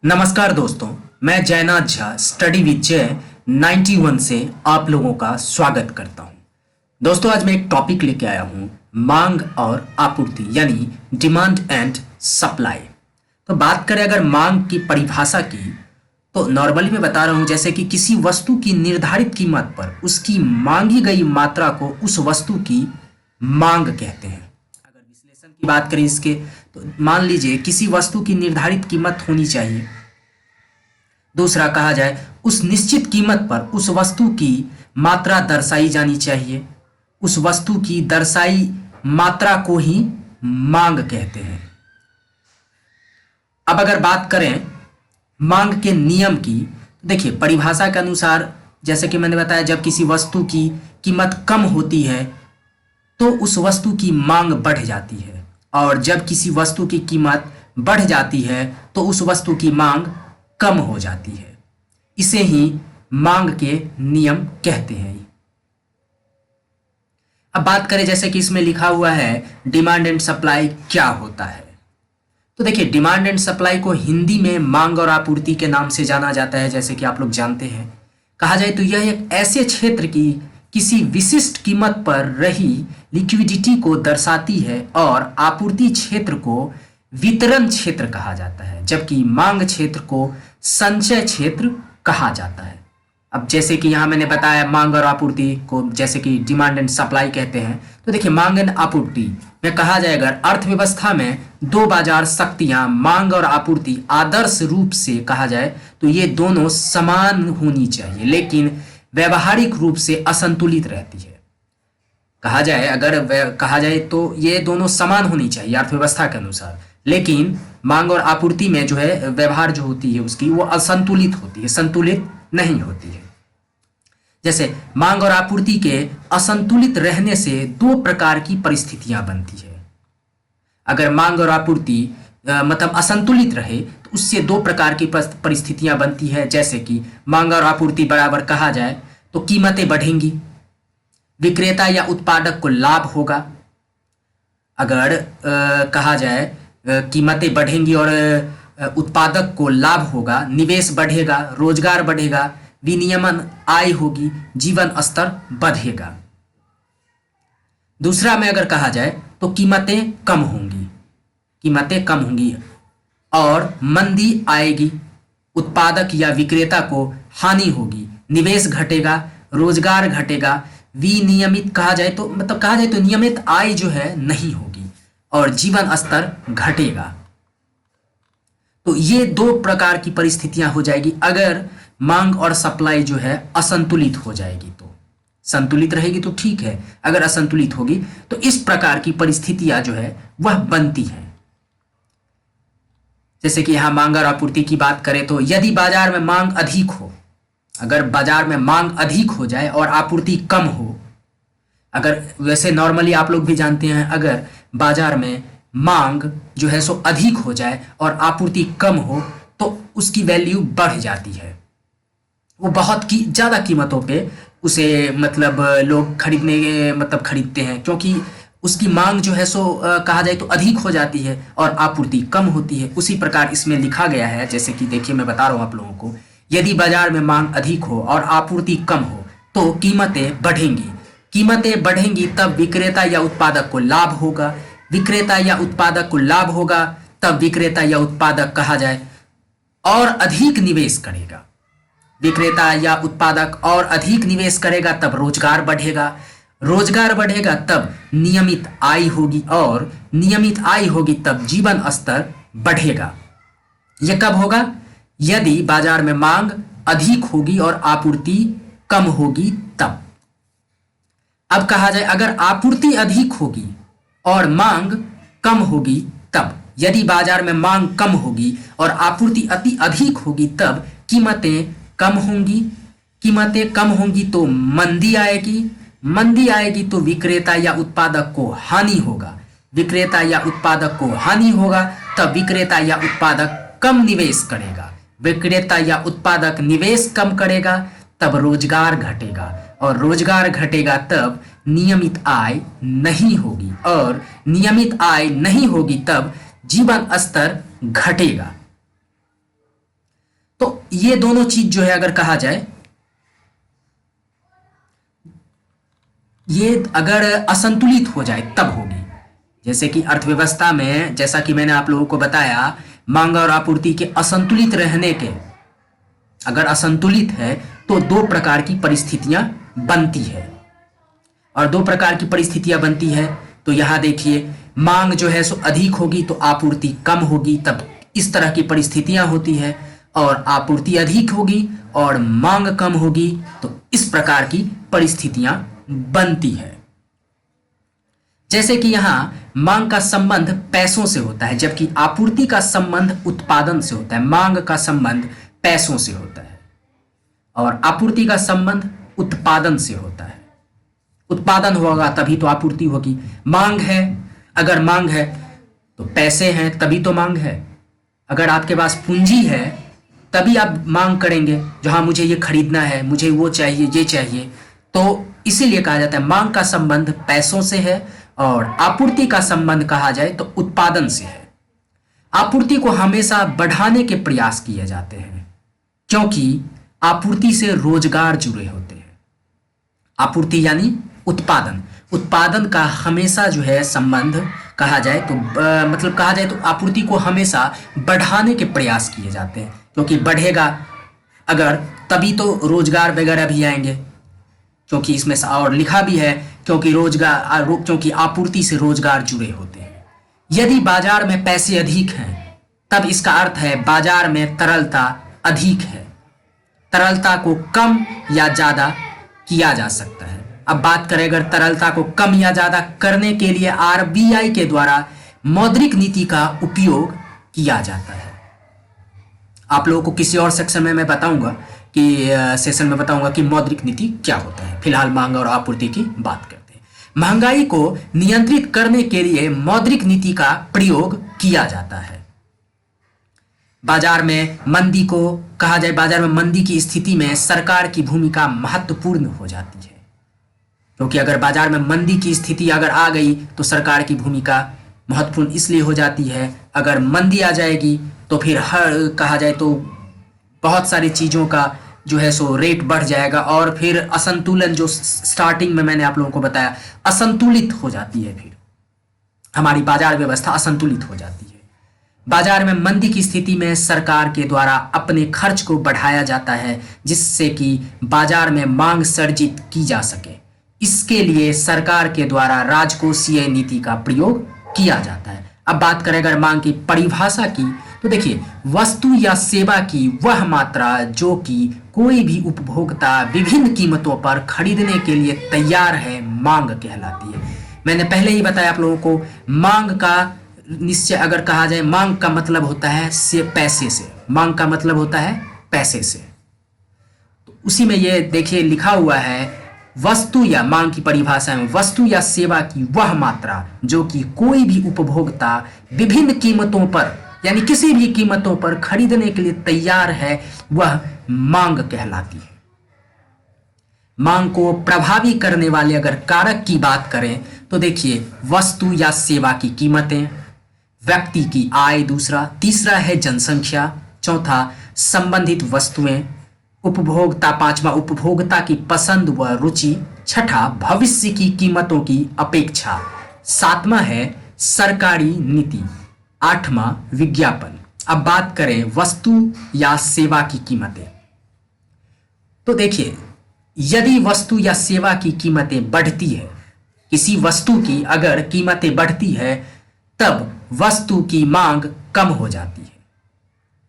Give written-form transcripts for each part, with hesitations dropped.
नमस्कार दोस्तों, मैं जयनाथ झा स्टडी विद जय 91 से आप लोगों का स्वागत करता हूं। दोस्तों, आज मैं एक टॉपिक लेके आया हूं, मांग और आपूर्ति यानी डिमांड एंड सप्लाई। तो बात करें अगर मांग की परिभाषा की, तो नॉर्मली मैं बता रहा हूं जैसे कि किसी वस्तु की निर्धारित कीमत पर उसकी मांगी गई मात्रा को उस वस्तु की मांग कहते हैं। अगर विश्लेषण की बात करें इसके, तो मान लीजिए किसी वस्तु की निर्धारित कीमत होनी चाहिए। दूसरा कहा जाए उस निश्चित कीमत पर उस वस्तु की मात्रा दर्शाई जानी चाहिए। उस वस्तु की दर्शाई मात्रा को ही मांग कहते हैं। अब अगर बात करें मांग के नियम की, तो देखिए परिभाषा के अनुसार जैसे कि मैंने बताया, जब किसी वस्तु की कीमत कम होती है तो उस वस्तु की मांग बढ़ जाती है, और जब किसी वस्तु की कीमत बढ़ जाती है तो उस वस्तु की मांग कम हो जाती है। इसे ही मांग के नियम कहते हैं। अब बात करें जैसे कि इसमें लिखा हुआ है डिमांड एंड सप्लाई क्या होता है। तो देखिए, डिमांड एंड सप्लाई को हिंदी में मांग और आपूर्ति के नाम से जाना जाता है, जैसे कि आप लोग जानते हैं। कहा जाए तो यह एक ऐसे क्षेत्र की किसी विशिष्ट कीमत पर रही लिक्विडिटी को दर्शाती है, और आपूर्ति क्षेत्र को वितरण क्षेत्र कहा जाता है, जबकि मांग क्षेत्र को संचय क्षेत्र कहा जाता है। अब जैसे कि यहाँ मैंने बताया मांग और आपूर्ति को जैसे कि डिमांड एंड सप्लाई कहते हैं। तो देखिए, मांग एंड आपूर्ति में कहा जाए अगर अर्थव्यवस्था में दो बाजार शक्तियां मांग और आपूर्ति आदर्श रूप से कहा जाए तो ये दोनों समान होनी चाहिए, लेकिन व्यवहारिक रूप से असंतुलित रहती है। कहा जाए अगर कहा जाए तो ये दोनों समान होनी चाहिए अर्थव्यवस्था के अनुसार, लेकिन मांग और आपूर्ति में जो है व्यवहार जो होती है उसकी वो असंतुलित होती है, संतुलित नहीं होती है। जैसे मांग और आपूर्ति के असंतुलित रहने से दो प्रकार की परिस्थितियां बनती है। अगर मांग और आपूर्ति मतलब असंतुलित रहे तो उससे दो प्रकार की परिस्थितियां बनती है। जैसे कि मांग और आपूर्ति बराबर कहा जाए तो कीमतें बढ़ेंगी, विक्रेता या उत्पादक को लाभ होगा। अगर कहा जाए कीमतें बढ़ेंगी और उत्पादक को लाभ होगा, निवेश बढ़ेगा, रोजगार बढ़ेगा, विनियमन आय होगी, जीवन स्तर बढ़ेगा। दूसरा में अगर कहा जाए तो कीमतें कम होंगी और मंदी आएगी, उत्पादक या विक्रेता को हानि होगी, निवेश घटेगा, रोजगार घटेगा, विनियमित कहा जाए तो मतलब कहा जाए तो नियमित आय जो है नहीं होगी और जीवन स्तर घटेगा। तो ये दो प्रकार की परिस्थितियां हो जाएगी अगर मांग और सप्लाई जो है असंतुलित हो जाएगी। तो संतुलित रहेगी तो ठीक है, अगर असंतुलित होगी तो इस प्रकार की परिस्थितियां जो है वह बनती हैं। जैसे कि यहां मांग और आपूर्ति की बात करें तो यदि बाजार में मांग अधिक हो, अगर बाजार में मांग अधिक हो जाए और आपूर्ति कम हो, अगर वैसे नॉर्मली आप लोग भी जानते हैं अगर बाजार में मांग जो है सो अधिक हो जाए और आपूर्ति कम हो तो उसकी वैल्यू बढ़ जाती है। वो बहुत की ज़्यादा कीमतों पे उसे मतलब लोग खरीदते हैं, क्योंकि उसकी मांग जो है सो कहा जाए तो अधिक हो जाती है और आपूर्ति कम होती है। उसी प्रकार इसमें लिखा गया है, जैसे कि देखिए मैं बता रहा हूँ आप लोगों को, यदि बाजार में मांग अधिक हो और आपूर्ति कम हो तो कीमतें बढ़ेंगी तब विक्रेता या उत्पादक को लाभ होगा, तब विक्रेता या उत्पादक कहा जाए और अधिक निवेश करेगा, विक्रेता या उत्पादक और अधिक निवेश करेगा तब रोजगार बढ़ेगा तब नियमित आय होगी और नियमित आय होगी तब जीवन स्तर बढ़ेगा। यह कब होगा? यदि बाजार में मांग अधिक होगी और आपूर्ति कम होगी तब। अब कहा जाए अगर आपूर्ति अधिक होगी और मांग कम होगी तब, यदि बाजार में मांग कम होगी और आपूर्ति अति अधिक होगी तब कीमतें कम होंगी तो मंदी आएगी तो विक्रेता या उत्पादक को हानि होगा, तब विक्रेता या उत्पादक कम निवेश करेगा, विक्रेता या उत्पादक निवेश कम करेगा तब रोजगार घटेगा और रोजगार घटेगा तब नियमित आय नहीं होगी और नियमित आय नहीं होगी तब जीवन स्तर घटेगा। तो ये दोनों चीज जो है अगर कहा जाए, ये अगर असंतुलित हो जाए तब होगी। जैसे कि अर्थव्यवस्था में, जैसा कि मैंने आप लोगों को बताया, मांग और आपूर्ति के असंतुलित रहने के, अगर असंतुलित है तो दो प्रकार की परिस्थितियां बनती है। और दो प्रकार की परिस्थितियां बनती है तो यहां देखिए, मांग जो है सो अधिक होगी तो आपूर्ति कम होगी, तब इस तरह की परिस्थितियां होती है। और आपूर्ति अधिक होगी और मांग कम होगी तो इस प्रकार की परिस्थितियां बनती है। जैसे कि यहां मांग का संबंध पैसों से होता है, जबकि आपूर्ति का संबंध उत्पादन से होता है। मांग का संबंध पैसों से होता है और आपूर्ति का संबंध उत्पादन से होता है। उत्पादन होगा तभी तो आपूर्ति होगी। मांग है, अगर मांग है तो पैसे हैं तभी तो मांग है। अगर आपके पास पूंजी है तभी आप मांग करेंगे, जो हाँ मुझे ये खरीदना है, मुझे वो चाहिए, ये चाहिए। तो इसीलिए कहा जाता है मांग का संबंध पैसों से है और आपूर्ति का संबंध कहा जाए तो उत्पादन से है। आपूर्ति को हमेशा बढ़ाने के प्रयास किए जाते हैं क्योंकि आपूर्ति से रोजगार जुड़े होते हैं। आपूर्ति यानी उत्पादन, उत्पादन का हमेशा जो है संबंध कहा जाए तो मतलब कहा जाए तो आपूर्ति को हमेशा बढ़ाने के प्रयास किए जाते हैं, क्योंकि बढ़ेगा अगर तभी तो रोजगार वगैरह भी आएंगे। क्योंकि इसमें और लिखा भी है क्योंकि आपूर्ति से रोजगार जुड़े होते हैं। यदि बाजार में पैसे अधिक हैं तब इसका अर्थ है बाजार में तरलता अधिक है। तरलता को कम या ज्यादा किया जा सकता है। अब बात करें अगर तरलता को कम या ज्यादा करने के लिए आरबीआई के द्वारा मौद्रिक नीति का उपयोग किया जाता है। आप लोगों को किसी और सेक्शन में मैं बताऊंगा कि मौद्रिक नीति क्या होता है। फिलहाल मांग और आपूर्ति की बात करते हैं। महंगाई को नियंत्रित करने के लिए मौद्रिक नीति का प्रयोग किया जाता है। बाजार में मंदी को कहा जाए, बाजार में मंदी की स्थिति में सरकार की भूमिका महत्वपूर्ण हो जाती है, क्योंकि अगर बाजार में मंदी की स्थिति अगर आ गई तो सरकार की भूमिका महत्वपूर्ण इसलिए हो जाती है। अगर मंदी आ जाएगी तो फिर कहा जाए तो बहुत सारी चीज़ों का जो है सो रेट बढ़ जाएगा और फिर असंतुलन, जो स्टार्टिंग में मैंने आप लोगों को बताया, असंतुलित हो जाती है। फिर हमारी बाजार व्यवस्था असंतुलित हो जाती है। बाजार में मंदी की स्थिति में सरकार के द्वारा अपने खर्च को बढ़ाया जाता है जिससे कि बाजार में मांग सर्जित की जा सके। इसके लिए सरकार के द्वारा राजकोषीय नीति का प्रयोग किया जाता है। अब बात करें अगर मांग की परिभाषा की तो देखिए, वस्तु या सेवा की वह मात्रा जो कि कोई भी उपभोक्ता विभिन्न कीमतों पर खरीदने के लिए तैयार है, मांग कहलाती है। मैंने पहले ही बताया आप लोगों को, मांग का निश्चय अगर कहा जाए, मांग का मतलब होता है पैसे से। मांग का मतलब होता है पैसे से। तो उसी में ये देखिए लिखा हुआ है, वस्तु या मांग की परिभाषा में वस्तु या सेवा की वह मात्रा जो कि कोई भी उपभोक्ता विभिन्न कीमतों पर यानी किसी भी कीमतों पर खरीदने के लिए तैयार है, वह मांग कहलाती है। मांग को प्रभावी करने वाले अगर कारक की बात करें तो देखिए, वस्तु या सेवा की कीमतें, व्यक्ति की आय दूसरा, तीसरा है जनसंख्या, चौथा संबंधित वस्तुएं, उपभोक्ता, पांचवा उपभोक्ता की पसंद व रुचि, छठा भविष्य की कीमतों की अपेक्षा, सातवां है सरकारी नीति, आठवां विज्ञापन। अब बात करें वस्तु या सेवा की कीमतें तो देखिए, यदि वस्तु या सेवा की कीमतें बढ़ती है, किसी वस्तु की अगर कीमतें बढ़ती है तब वस्तु की मांग कम हो जाती है।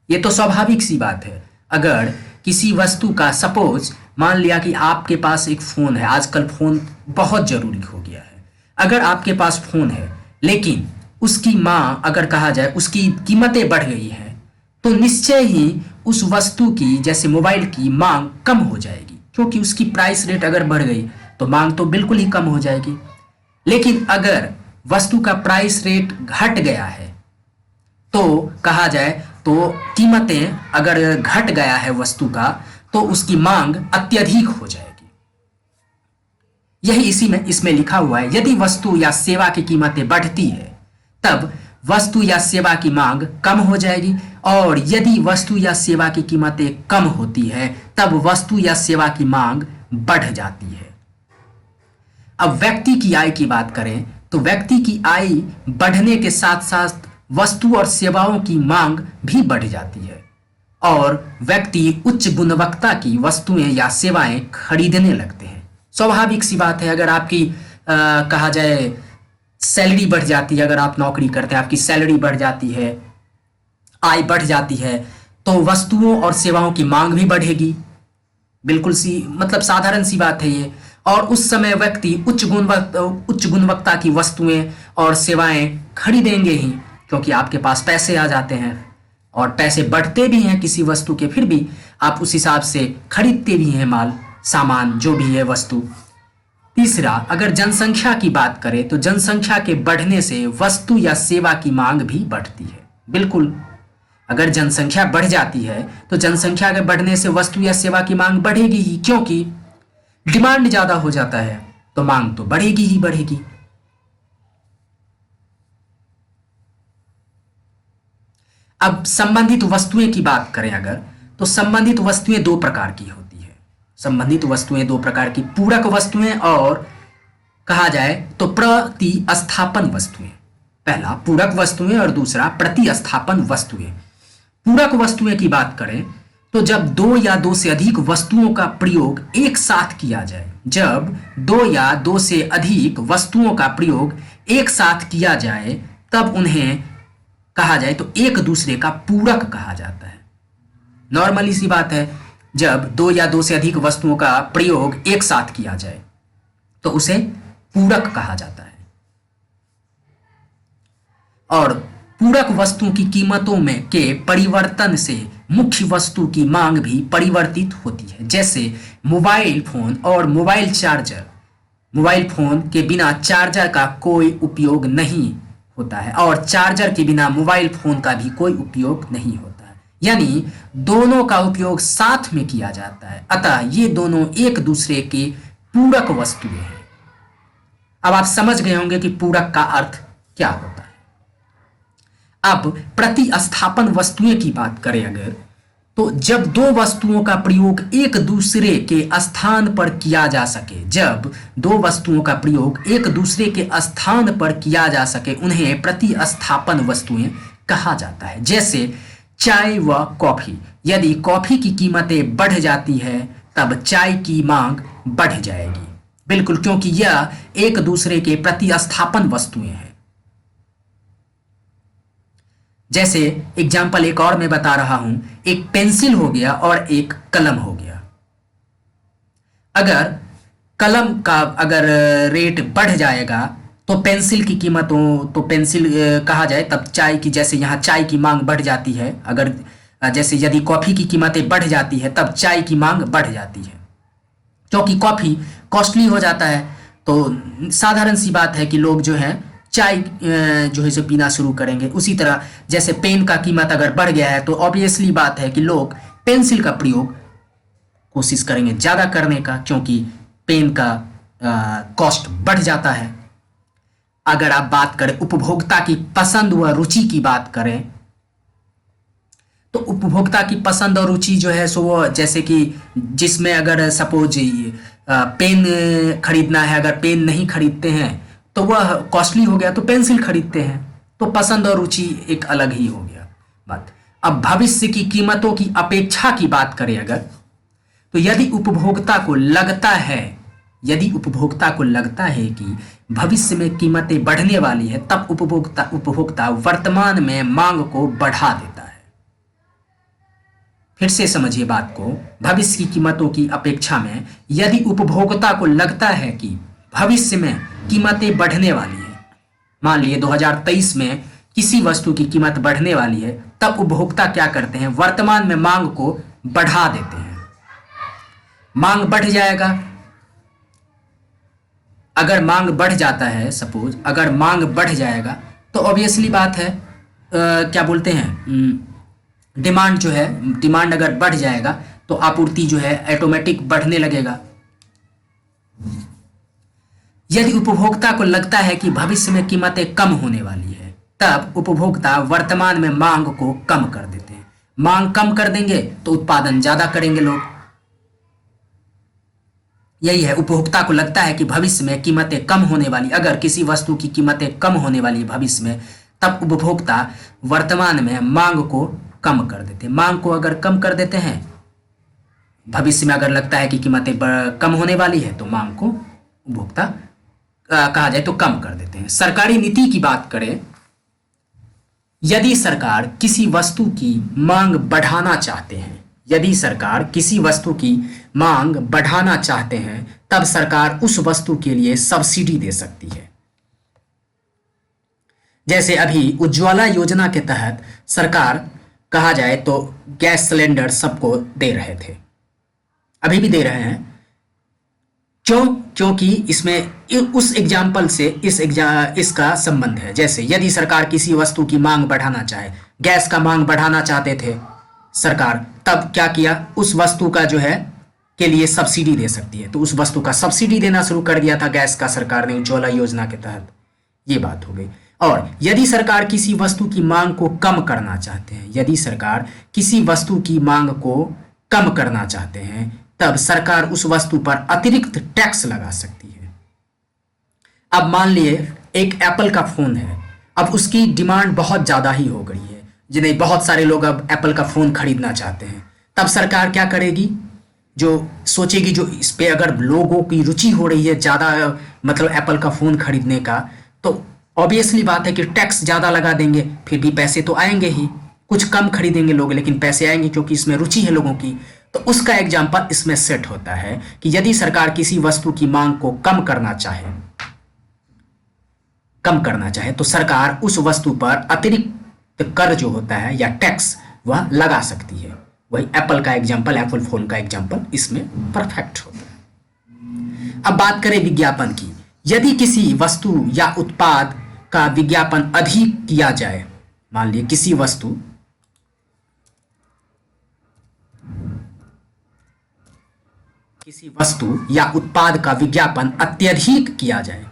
ये तो स्वाभाविक सी बात है। अगर किसी वस्तु का, सपोज मान लिया कि आपके पास एक फोन है, आजकल फोन बहुत जरूरी हो गया है। अगर आपके पास फोन है लेकिन उसकी मांग अगर कहा जाए उसकी कीमतें बढ़ गई है तो निश्चय ही उस वस्तु की, जैसे मोबाइल की, मांग कम हो जाएगी, क्योंकि उसकी प्राइस रेट अगर बढ़ गई तो मांग तो बिल्कुल ही कम हो जाएगी। लेकिन अगर वस्तु का प्राइस रेट घट गया है तो कहा जाए तो कीमतें अगर घट गया है वस्तु का तो उसकी मांग अत्यधिक हो जाएगी। यही इसमें लिखा हुआ है, यदि वस्तु या सेवा की कीमतें बढ़ती है तब वस्तु या सेवा की मांग कम हो जाएगी, और यदि वस्तु या सेवा की कीमतें कम होती है तब वस्तु या सेवा की मांग बढ़ जाती है। अब व्यक्ति की आय की बात करें तो व्यक्ति की आय बढ़ने के साथ साथ वस्तु और सेवाओं की मांग भी बढ़ जाती है और व्यक्ति उच्च गुणवत्ता की वस्तुएं या सेवाएं खरीदने लगते हैं। स्वाभाविक सी बात है, अगर आपकी कहा जाए सैलरी बढ़ जाती है, अगर आप नौकरी करते हैं, आपकी सैलरी बढ़ जाती है, आय बढ़ जाती है, तो वस्तुओं और सेवाओं की मांग भी बढ़ेगी। बिल्कुल सी मतलब साधारण सी बात है ये। और उस समय व्यक्ति उच्च गुणवत्ता की वस्तुएं और सेवाएं खरीदेंगे ही, क्योंकि आपके पास पैसे आ जाते हैं और पैसे बढ़ते भी हैं किसी वस्तु के, फिर भी आप उस हिसाब से खरीदते भी हैं माल सामान जो भी है वस्तु। तीसरा, अगर जनसंख्या की बात करें तो जनसंख्या के बढ़ने से वस्तु या सेवा की मांग भी बढ़ती है। बिल्कुल, अगर जनसंख्या बढ़ जाती है तो जनसंख्या के बढ़ने से वस्तु या सेवा की मांग बढ़ेगी ही, क्योंकि डिमांड ज्यादा हो जाता है तो मांग तो बढ़ेगी ही बढ़ेगी। अब संबंधित वस्तुएं की बात करें अगर, तो संबंधित वस्तुएं दो प्रकार की होती है। संबंधित वस्तुएं दो प्रकार की, पूरक वस्तुएं और कहा जाए तो प्रतिस्थापन वस्तुएं। पहला पूरक वस्तुएं और दूसरा प्रतिस्थापन वस्तुएं। पूरक वस्तुएं की बात करें तो जब दो या दो से अधिक वस्तुओं का प्रयोग एक साथ किया जाए, जब दो या दो से अधिक वस्तुओं का प्रयोग एक साथ किया जाए तब उन्हें कहा जाए तो एक दूसरे का पूरक कहा जाता है। नॉर्मली सी बात है, जब दो या दो से अधिक वस्तुओं का प्रयोग एक साथ किया जाए तो उसे पूरक कहा जाता है। और पूरक वस्तुओं की कीमतों में के परिवर्तन से मुख्य वस्तु की मांग भी परिवर्तित होती है। जैसे मोबाइल फोन और मोबाइल चार्जर। मोबाइल फोन के बिना चार्जर का कोई उपयोग नहीं होता है और चार्जर के बिना मोबाइल फोन का भी कोई उपयोग नहीं होता है, यानी दोनों का उपयोग साथ में किया जाता है। अतः ये दोनों एक दूसरे के पूरक वस्तुएं हैं। अब आप समझ गए होंगे कि पूरक का अर्थ क्या होता है। अब प्रतिस्थापन वस्तुएं की बात करें अगर, तो जब दो वस्तुओं का प्रयोग एक दूसरे के स्थान पर किया जा सके, जब दो वस्तुओं का प्रयोग एक दूसरे के स्थान पर किया जा सके उन्हें प्रतिस्थापन वस्तुएं कहा जाता है। जैसे चाय व कॉफी। यदि कॉफी की कीमतें बढ़ जाती है तब चाय की मांग बढ़ जाएगी। बिल्कुल, क्योंकि यह एक दूसरे के प्रतिस्थापन वस्तुएं हैं। जैसे एग्जाम्पल एक और मैं बता रहा हूं, एक पेंसिल हो गया और एक कलम हो गया। अगर कलम का अगर रेट बढ़ जाएगा तो पेंसिल की कीमतों तो पेंसिल कहा जाए तब चाय की, जैसे यहाँ चाय की मांग बढ़ जाती है, अगर जैसे यदि कॉफी की कीमतें बढ़ जाती है तब चाय की मांग बढ़ जाती है, क्योंकि कॉफी कॉस्टली हो जाता है। तो साधारण सी बात है कि लोग जो है चाय जो है सो पीना शुरू करेंगे। उसी तरह जैसे पेन का कीमत अगर बढ़ गया है तो ऑब्वियसली बात है कि लोग पेंसिल का प्रयोग कोशिश करेंगे ज़्यादा करने का, क्योंकि पेन का कॉस्ट बढ़ जाता है। अगर आप बात करें उपभोक्ता की पसंद व रुचि की बात करें तो उपभोक्ता की पसंद और रुचि जो है सो वो जैसे कि जिसमें अगर सपोज पेन खरीदना है, अगर पेन नहीं खरीदते हैं तो वह कॉस्टली हो गया तो पेंसिल खरीदते हैं। तो पसंद और रुचि एक अलग ही हो गया बात। अब भविष्य की कीमतों की अपेक्षा की बात करें अगर, तो यदि उपभोक्ता को लगता है कि भविष्य में कीमतें बढ़ने वाली है तब उपभोक्ता वर्तमान में मांग को बढ़ा देता है। फिर से समझिए बात को, भविष्य की कीमतों की अपेक्षा में यदि उपभोक्ता को लगता है कि भविष्य में कीमतें बढ़ने वाली है, मान लिए 2023 में किसी वस्तु की कीमत बढ़ने वाली है, तब उपभोक्ता क्या करते हैं, वर्तमान में मांग को बढ़ा देते हैं। मांग बढ़ जाएगा। अगर मांग बढ़ जाता है, सपोज अगर मांग बढ़ जाएगा तो ऑब्वियसली बात है क्या बोलते हैं, डिमांड जो है, डिमांड अगर बढ़ जाएगा तो आपूर्ति जो है ऑटोमेटिक बढ़ने लगेगा। यदि उपभोक्ता को लगता है कि भविष्य में कीमतें कम होने वाली है, तब उपभोक्ता वर्तमान में मांग को कम कर देते हैं। मांग कम कर देंगे तो उत्पादन ज्यादा करेंगे लोग। यही है, उपभोक्ता को लगता है कि भविष्य में कीमतें कम होने वाली, अगर किसी वस्तु की कीमतें कम होने वाली भविष्य में, तब उपभोक्ता वर्तमान में मांग को कम कर देते हैं। मांग को अगर कम कर देते हैं, भविष्य में अगर लगता है कि कीमतें कम होने वाली है, तो मांग को उपभोक्ता कहा जाए तो कम कर देते हैं। सरकारी नीति की बात करें, यदि सरकार किसी वस्तु की मांग बढ़ाना चाहते हैं, यदि सरकार किसी वस्तु की मांग बढ़ाना चाहते हैं, तब सरकार उस वस्तु के लिए सब्सिडी दे सकती है। जैसे अभी उज्ज्वला योजना के तहत सरकार कहा जाए तो गैस सिलेंडर सबको दे रहे थे, अभी भी दे रहे हैं। क्यों? क्योंकि इसमें उस एग्जाम्पल से इसका संबंध है। जैसे यदि सरकार किसी वस्तु की मांग बढ़ाना चाहे, गैस का मांग बढ़ाना चाहते थे सरकार, तब क्या किया, उस वस्तु का जो है के लिए सब्सिडी दे सकती है, तो उस वस्तु का सब्सिडी देना शुरू कर दिया था गैस का सरकार ने उज्ज्वला योजना के तहत। ये बात हो गई। और यदि सरकार किसी वस्तु की मांग को कम करना चाहते हैं, यदि सरकार किसी वस्तु की मांग को कम करना चाहते हैं, तब सरकार उस वस्तु पर अतिरिक्त टैक्स लगा सकती है। अब मान लिए एक एप्पल का फोन है, अब उसकी डिमांड बहुत ज्यादा ही हो गई है, जिन्हें बहुत सारे लोग अब एप्पल का फोन खरीदना चाहते हैं, तब सरकार क्या करेगी, जो सोचेगी, जो इस पे अगर लोगों की रुचि हो रही है ज्यादा, मतलब एप्पल का फोन खरीदने का, तो ऑब्वियसली बात है कि टैक्स ज्यादा लगा देंगे, फिर भी पैसे तो आएंगे ही, कुछ कम खरीदेंगे लोग लेकिन पैसे आएंगे क्योंकि इसमें रुचि है लोगों की। तो उसका एग्जाम्पल इसमें सेट होता है कि यदि सरकार किसी वस्तु की मांग को कम करना चाहे तो सरकार उस वस्तु पर अतिरिक्त कर जो होता है या टैक्स वह लगा सकती है। वही एप्पल का एग्जाम्पल, एप्पल फोन का एग्जाम्पल इसमें परफेक्ट होता है। अब बात करें विज्ञापन की, यदि किसी वस्तु या उत्पाद का विज्ञापन अधिक किया जाए, मान लीजिए किसी वस्तु या उत्पाद का विज्ञापन अत्यधिक किया जाए,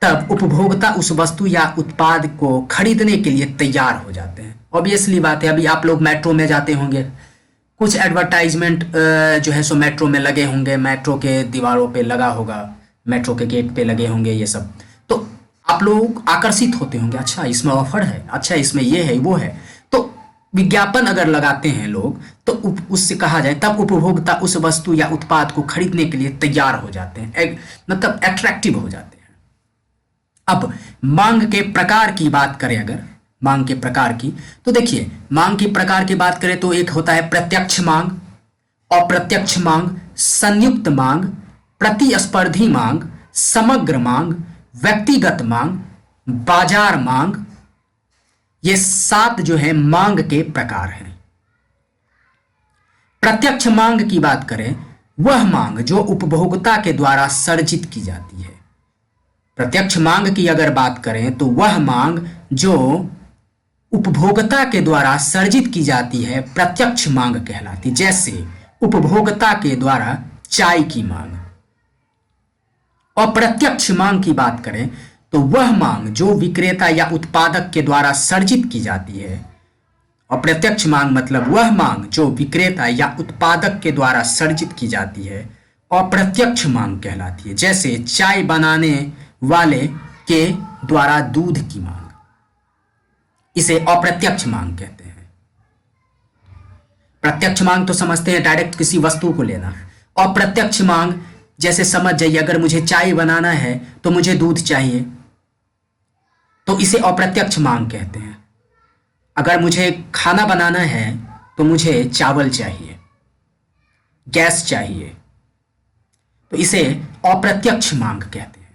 तब उपभोक्ता उस वस्तु या उत्पाद को खरीदने के लिए तैयार हो जाते हैं। ऑब्वियसली बात है, अभी आप लोग मेट्रो में जाते होंगे, कुछ एडवर्टाइजमेंट जो है सो मेट्रो में लगे होंगे, मेट्रो के दीवारों पे लगा होगा, मेट्रो के गेट पे लगे होंगे ये सब, तो आप लोग आकर्षित होते होंगे, अच्छा इसमें ऑफर है, अच्छा इसमें ये है वो है। तो विज्ञापन अगर लगाते हैं लोग तो उससे कहा जाए तब उपभोक्ता उस वस्तु या उत्पाद को खरीदने के लिए तैयार हो जाते हैं, मतलब अट्रैक्टिव हो जाते हैं। अब मांग के प्रकार की बात करें, अगर मांग के प्रकार की, तो देखिए मांग के प्रकार की बात करें तो एक होता है प्रत्यक्ष मांग, अप्रत्यक्ष मांग, संयुक्त मांग, प्रतिस्पर्धी मांग, समग्र मांग, व्यक्तिगत मांग, बाजार मांग। ये 7 जो है मांग के प्रकार हैं। प्रत्यक्ष मांग की बात करें, वह मांग जो उपभोक्ता के द्वारा सर्जित की जाती है। प्रत्यक्ष मांग की अगर बात करें तो वह मांग जो उपभोक्ता के द्वारा सर्जित की जाती है प्रत्यक्ष मांग कहलाती है। जैसे उपभोक्ता के द्वारा चाय की मांग। अप्रत्यक्ष मांग की बात करें तो वह मांग जो विक्रेता या उत्पादक के द्वारा सर्जित की जाती है। अप्रत्यक्ष मांग मतलब वह मांग जो विक्रेता या उत्पादक के द्वारा सर्जित की जाती है, अप्रत्यक्ष मांग कहलाती है। जैसे चाय बनाने वाले के द्वारा दूध की मांग, इसे अप्रत्यक्ष मांग कहते हैं। प्रत्यक्ष मांग तो समझते हैं डायरेक्ट किसी वस्तु को लेना। अप्रत्यक्ष मांग जैसे समझ जाइए, अगर मुझे चाय बनाना है तो मुझे दूध चाहिए, तो इसे अप्रत्यक्ष मांग कहते हैं। अगर मुझे खाना बनाना है तो मुझे चावल चाहिए, गैस चाहिए, तो इसे अप्रत्यक्ष मांग कहते हैं।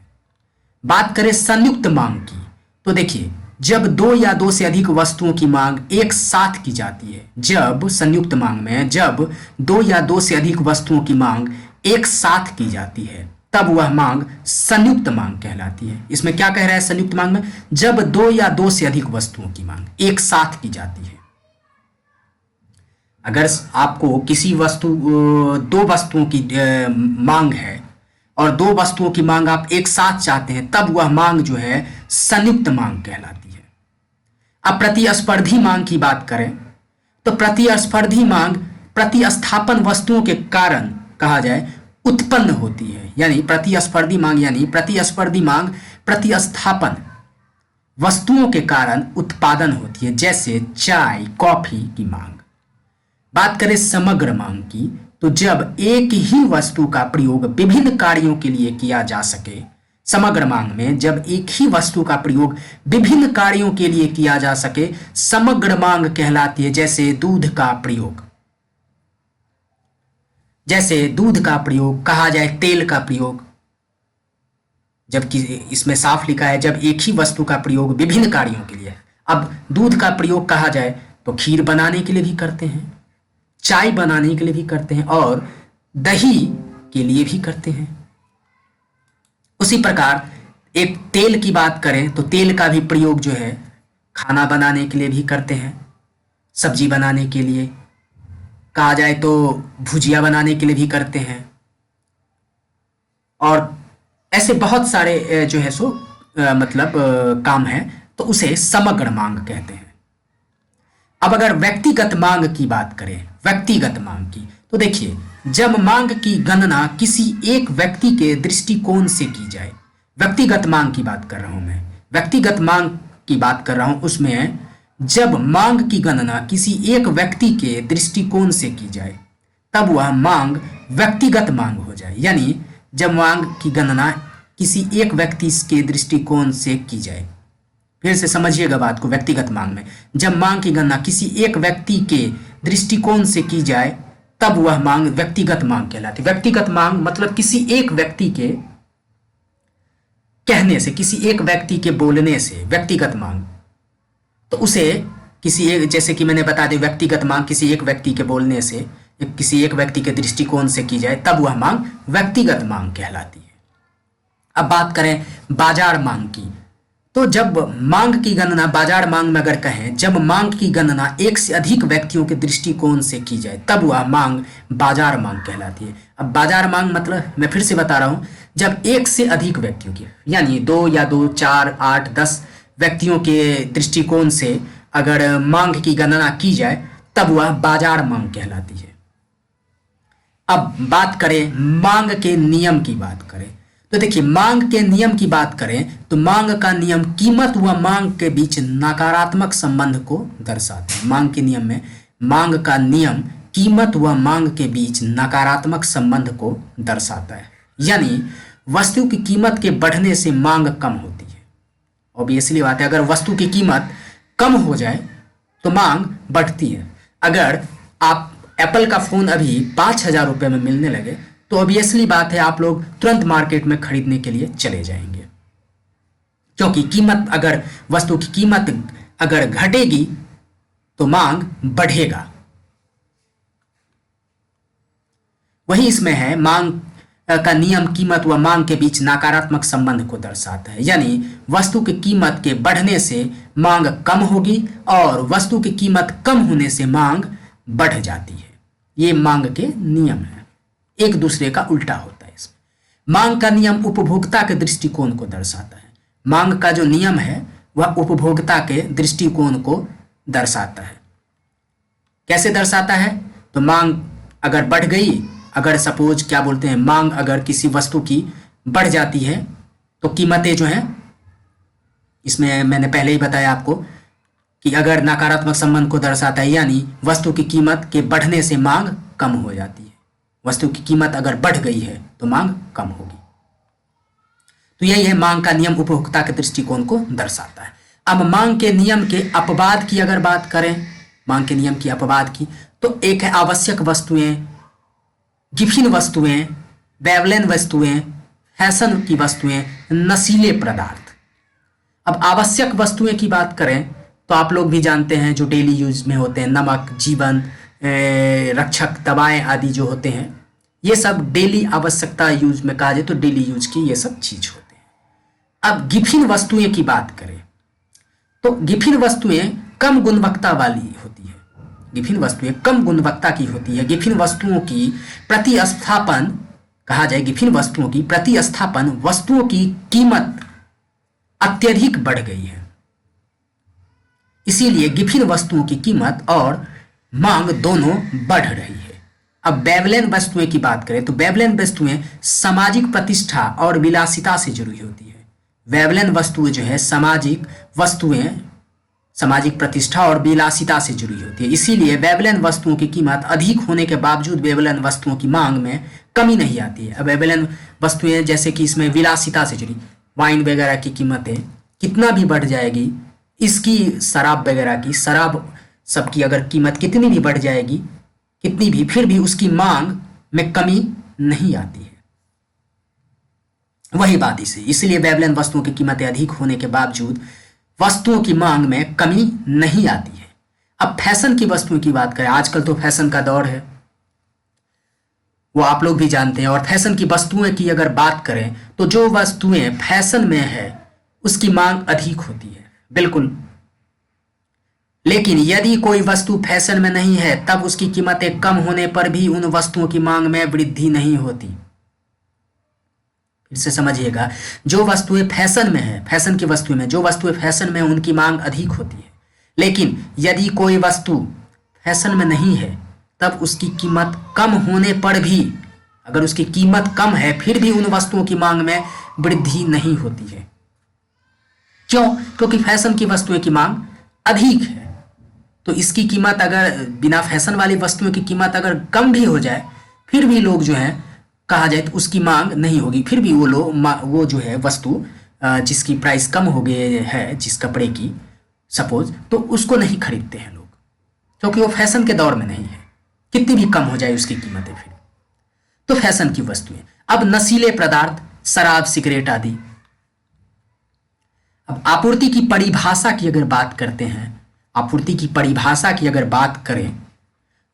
बात करें संयुक्त मांग की, तो देखिए जब 2 या 2 से अधिक वस्तुओं की मांग एक साथ की जाती है, जब संयुक्त मांग में जब 2 या 2 से अधिक वस्तुओं की मांग एक साथ की जाती है, तब वह मांग संयुक्त मांग कहलाती है। इसमें क्या कह रहा है संयुक्त मांग में, जब 2 या 2 से अधिक वस्तुओं की मांग एक साथ की जाती है। अगर आपको किसी वस्तु 2 वस्तुओं की मांग है और 2 वस्तुओं की मांग आप एक साथ चाहते हैं, तब वह मांग जो है संयुक्त मांग कहलाती है। अब प्रतिस्पर्धी मांग की बात करें तो प्रतिस्पर्धी मांग प्रतिस्थापन वस्तुओं के कारण कहा जाए उत्पन्न होती है। यानी प्रतिस्पर्धी मांग यानी प्रतिस्पर्धी मांग प्रतिस्थापन वस्तुओं के कारण उत्पादन होती है, जैसे चाय कॉफी की मांग। बात करें समग्र मांग की तो जब एक ही वस्तु का प्रयोग विभिन्न कार्यों के लिए किया जा सके, समग्र मांग में जब एक ही वस्तु का प्रयोग विभिन्न कार्यों के लिए किया जा सके समग्र मांग कहलाती है। जैसे दूध का प्रयोग, जैसे दूध का प्रयोग, कहा जाए तेल का प्रयोग, जबकि इसमें साफ लिखा है जब एक ही वस्तु का प्रयोग विभिन्न कार्यों के लिए। अब दूध का प्रयोग कहा जाए तो खीर बनाने के लिए भी करते हैं, चाय बनाने के लिए भी करते हैं और दही के लिए भी करते हैं। उसी प्रकार एक तेल की बात करें तो तेल का भी प्रयोग जो है खाना बनाने के लिए भी करते हैं, सब्जी बनाने के लिए, कहा जाए तो भुजिया बनाने के लिए भी करते हैं और ऐसे बहुत सारे जो है सो काम है, तो उसे समग्र मांग कहते हैं। अब अगर व्यक्तिगत मांग की बात करें, व्यक्तिगत मांग की, तो देखिए जब मांग की गणना किसी एक व्यक्ति के दृष्टिकोण से की जाए, व्यक्तिगत मांग की बात कर रहा हूं मैं, व्यक्तिगत मांग की बात कर रहा हूं, उसमें जब मांग की गणना किसी एक व्यक्ति के दृष्टिकोण से की जाए तब वह मांग व्यक्तिगत मांग हो जाए। यानी जब मांग की गणना किसी एक व्यक्ति के दृष्टिकोण से की जाए, फिर से समझिएगा बात को, व्यक्तिगत मांग में जब मांग की गणना किसी एक व्यक्ति के दृष्टिकोण से की जाए तब वह मांग व्यक्तिगत मांग कहलाती है। व्यक्तिगत मांग मतलब किसी एक व्यक्ति के कहने से, किसी एक व्यक्ति के बोलने से व्यक्तिगत मांग, तो उसे किसी एक, जैसे कि मैंने बता दिया व्यक्तिगत मांग किसी एक व्यक्ति के बोलने से, किसी एक व्यक्ति के दृष्टिकोण से की जाए तब वह मांग व्यक्तिगत मांग कहलाती है। अब बात करें बाजार मांग की, तो जब मांग की गणना बाजार मांग में अगर कहें, जब मांग की गणना एक से अधिक व्यक्तियों के दृष्टिकोण से की जाए तब वह मांग बाजार मांग कहलाती है। अब बाजार मांग मतलब मैं फिर से बता रहा हूं, जब एक से अधिक व्यक्तियों की, यानी 2 या 2, 4, 8, 10 व्यक्तियों के दृष्टिकोण से अगर मांग की गणना की जाए तब वह बाजार मांग कहलाती है। अब बात करें मांग के नियम की बात करें, तो देखिए मांग के नियम की बात करें तो मांग का नियम कीमत व मांग के बीच नकारात्मक संबंध को दर्शाता है। मांग के नियम में मांग का नियम कीमत व मांग के बीच नकारात्मक संबंध को दर्शाता है। यानी वस्तु की कीमत के बढ़ने से मांग कम होती है। ऑब्वियसली बात है, अगर वस्तु की कीमत कम हो जाए तो मांग बढ़ती है। अगर आप एप्पल का फोन अभी 5,000 रुपये में मिलने लगे तो ऑब्वियसली बात है आप लोग तुरंत मार्केट में खरीदने के लिए चले जाएंगे, क्योंकि कीमत, अगर वस्तु की कीमत अगर घटेगी तो मांग बढ़ेगा। वही इसमें है, मांग का नियम कीमत व मांग के बीच नकारात्मक संबंध को दर्शाता है। यानी वस्तु की कीमत के बढ़ने से मांग कम होगी और वस्तु की कीमत कम होने से मांग बढ़ जाती है। ये मांग के नियम है, एक दूसरे का उल्टा होता है इसमें। मांग का नियम उपभोक्ता के दृष्टिकोण को दर्शाता है। मांग का जो नियम है वह उपभोक्ता के दृष्टिकोण को दर्शाता है। कैसे दर्शाता है? तो मांग अगर बढ़ गई, अगर सपोज क्या बोलते हैं, मांग अगर किसी वस्तु की बढ़ जाती है तो कीमतें जो हैं, इसमें मैंने पहले ही बताया आपको कि अगर नकारात्मक संबंध को दर्शाता है, यानी वस्तु की कीमत के बढ़ने से मांग कम हो जाती है। वस्तु की कीमत अगर बढ़ गई है तो मांग कम होगी। तो यही है, मांग का नियम उपभोक्ता के दृष्टिकोण को दर्शाता है। अब मांग के नियम के अपवाद की अगर बात करें, मांग के नियम की अपवाद की, तो एक है आवश्यक वस्तुएं, गिफिन वस्तुएं, बेवलेन वस्तुएं, फैशन की वस्तुएं, नशीले पदार्थ। अब आवश्यक वस्तुएं की बात करें तो आप लोग भी जानते हैं जो डेली यूज में होते हैं, नमक, जीवन रक्षक, दवाएं आदि जो होते हैं, ये सब डेली आवश्यकता यूज में कहा जाए तो डेली यूज की ये सब चीज होते हैं। अब गिफिन वस्तुएं की बात करें तो गिफिन वस्तुएं कम गुणवत्ता वाली होती है। गिफिन वस्तुएं कम गुणवत्ता की होती है। गिफिन वस्तुओं की प्रतिस्थापन कहा जाए, गिफिन वस्तुओं की प्रतिस्थापन वस्तुओं की कीमत अत्यधिक बढ़ गई है, इसीलिए विभिन्न वस्तुओं की कीमत और मांग दोनों बढ़ रही है। अब बेबलेन वस्तुएं की बात करें तो बेबलेन वस्तुएं सामाजिक प्रतिष्ठा और विलासिता से जुड़ी होती है। बेबलेन वस्तुएं जो है सामाजिक वस्तुएं सामाजिक प्रतिष्ठा और विलासिता से जुड़ी होती है। इसीलिए बेबलेन वस्तुओं की कीमत अधिक होने के बावजूद बेबलेन वस्तुओं की मांग में कमी नहीं आती है। अब बेबलेन वस्तुएं जैसे कि इसमें विलासिता से जुड़ी वाइन वगैरह की कीमतें कितना भी बढ़ जाएगी, इसकी शराब वगैरह की शराब सबकी अगर कीमत कितनी भी बढ़ जाएगी कितनी भी, फिर भी उसकी मांग में कमी नहीं आती है। वही बात इसे इसलिए बेबलेन वस्तुओं की कीमतें अधिक होने के बावजूद वस्तुओं की मांग में कमी नहीं आती है। अब फैशन की वस्तुओं की बात करें, आजकल तो फैशन का दौर है, वो आप लोग भी जानते हैं। और फैशन की वस्तुएं की अगर बात करें तो जो वस्तुएं फैशन में है उसकी मांग अधिक होती है, बिल्कुल। लेकिन यदि कोई वस्तु फैशन में नहीं है तब उसकी कीमतें कम होने पर भी उन वस्तुओं की मांग में वृद्धि नहीं होती। फिर से समझिएगा, जो वस्तुएं फैशन में है, फैशन की वस्तुएं में जो वस्तुएं फैशन में उनकी मांग अधिक होती है। लेकिन यदि कोई वस्तु फैशन में नहीं है तब उसकी कीमत कम होने पर भी, अगर उसकी कीमत कम है फिर भी उन वस्तुओं की मांग में वृद्धि नहीं होती है। क्यों? क्योंकि फैशन की वस्तुएं की मांग अधिक है। तो इसकी कीमत अगर बिना फैशन वाली वस्तुओं की कीमत अगर कम भी हो जाए फिर भी लोग जो है कहा जाए तो उसकी मांग नहीं होगी, फिर भी वो लोग वो जो है वस्तु जिसकी प्राइस कम हो गई है जिस कपड़े की सपोज, तो उसको नहीं खरीदते हैं लोग, क्योंकि वो फैशन के दौर में नहीं है, कितनी भी कम हो जाए उसकी कीमतें फिर। तो फैशन की वस्तुएं। अब नशीले पदार्थ, शराब, सिगरेट आदि। अब आपूर्ति की परिभाषा की अगर बात करते हैं, आपूर्ति की परिभाषा की अगर बात करें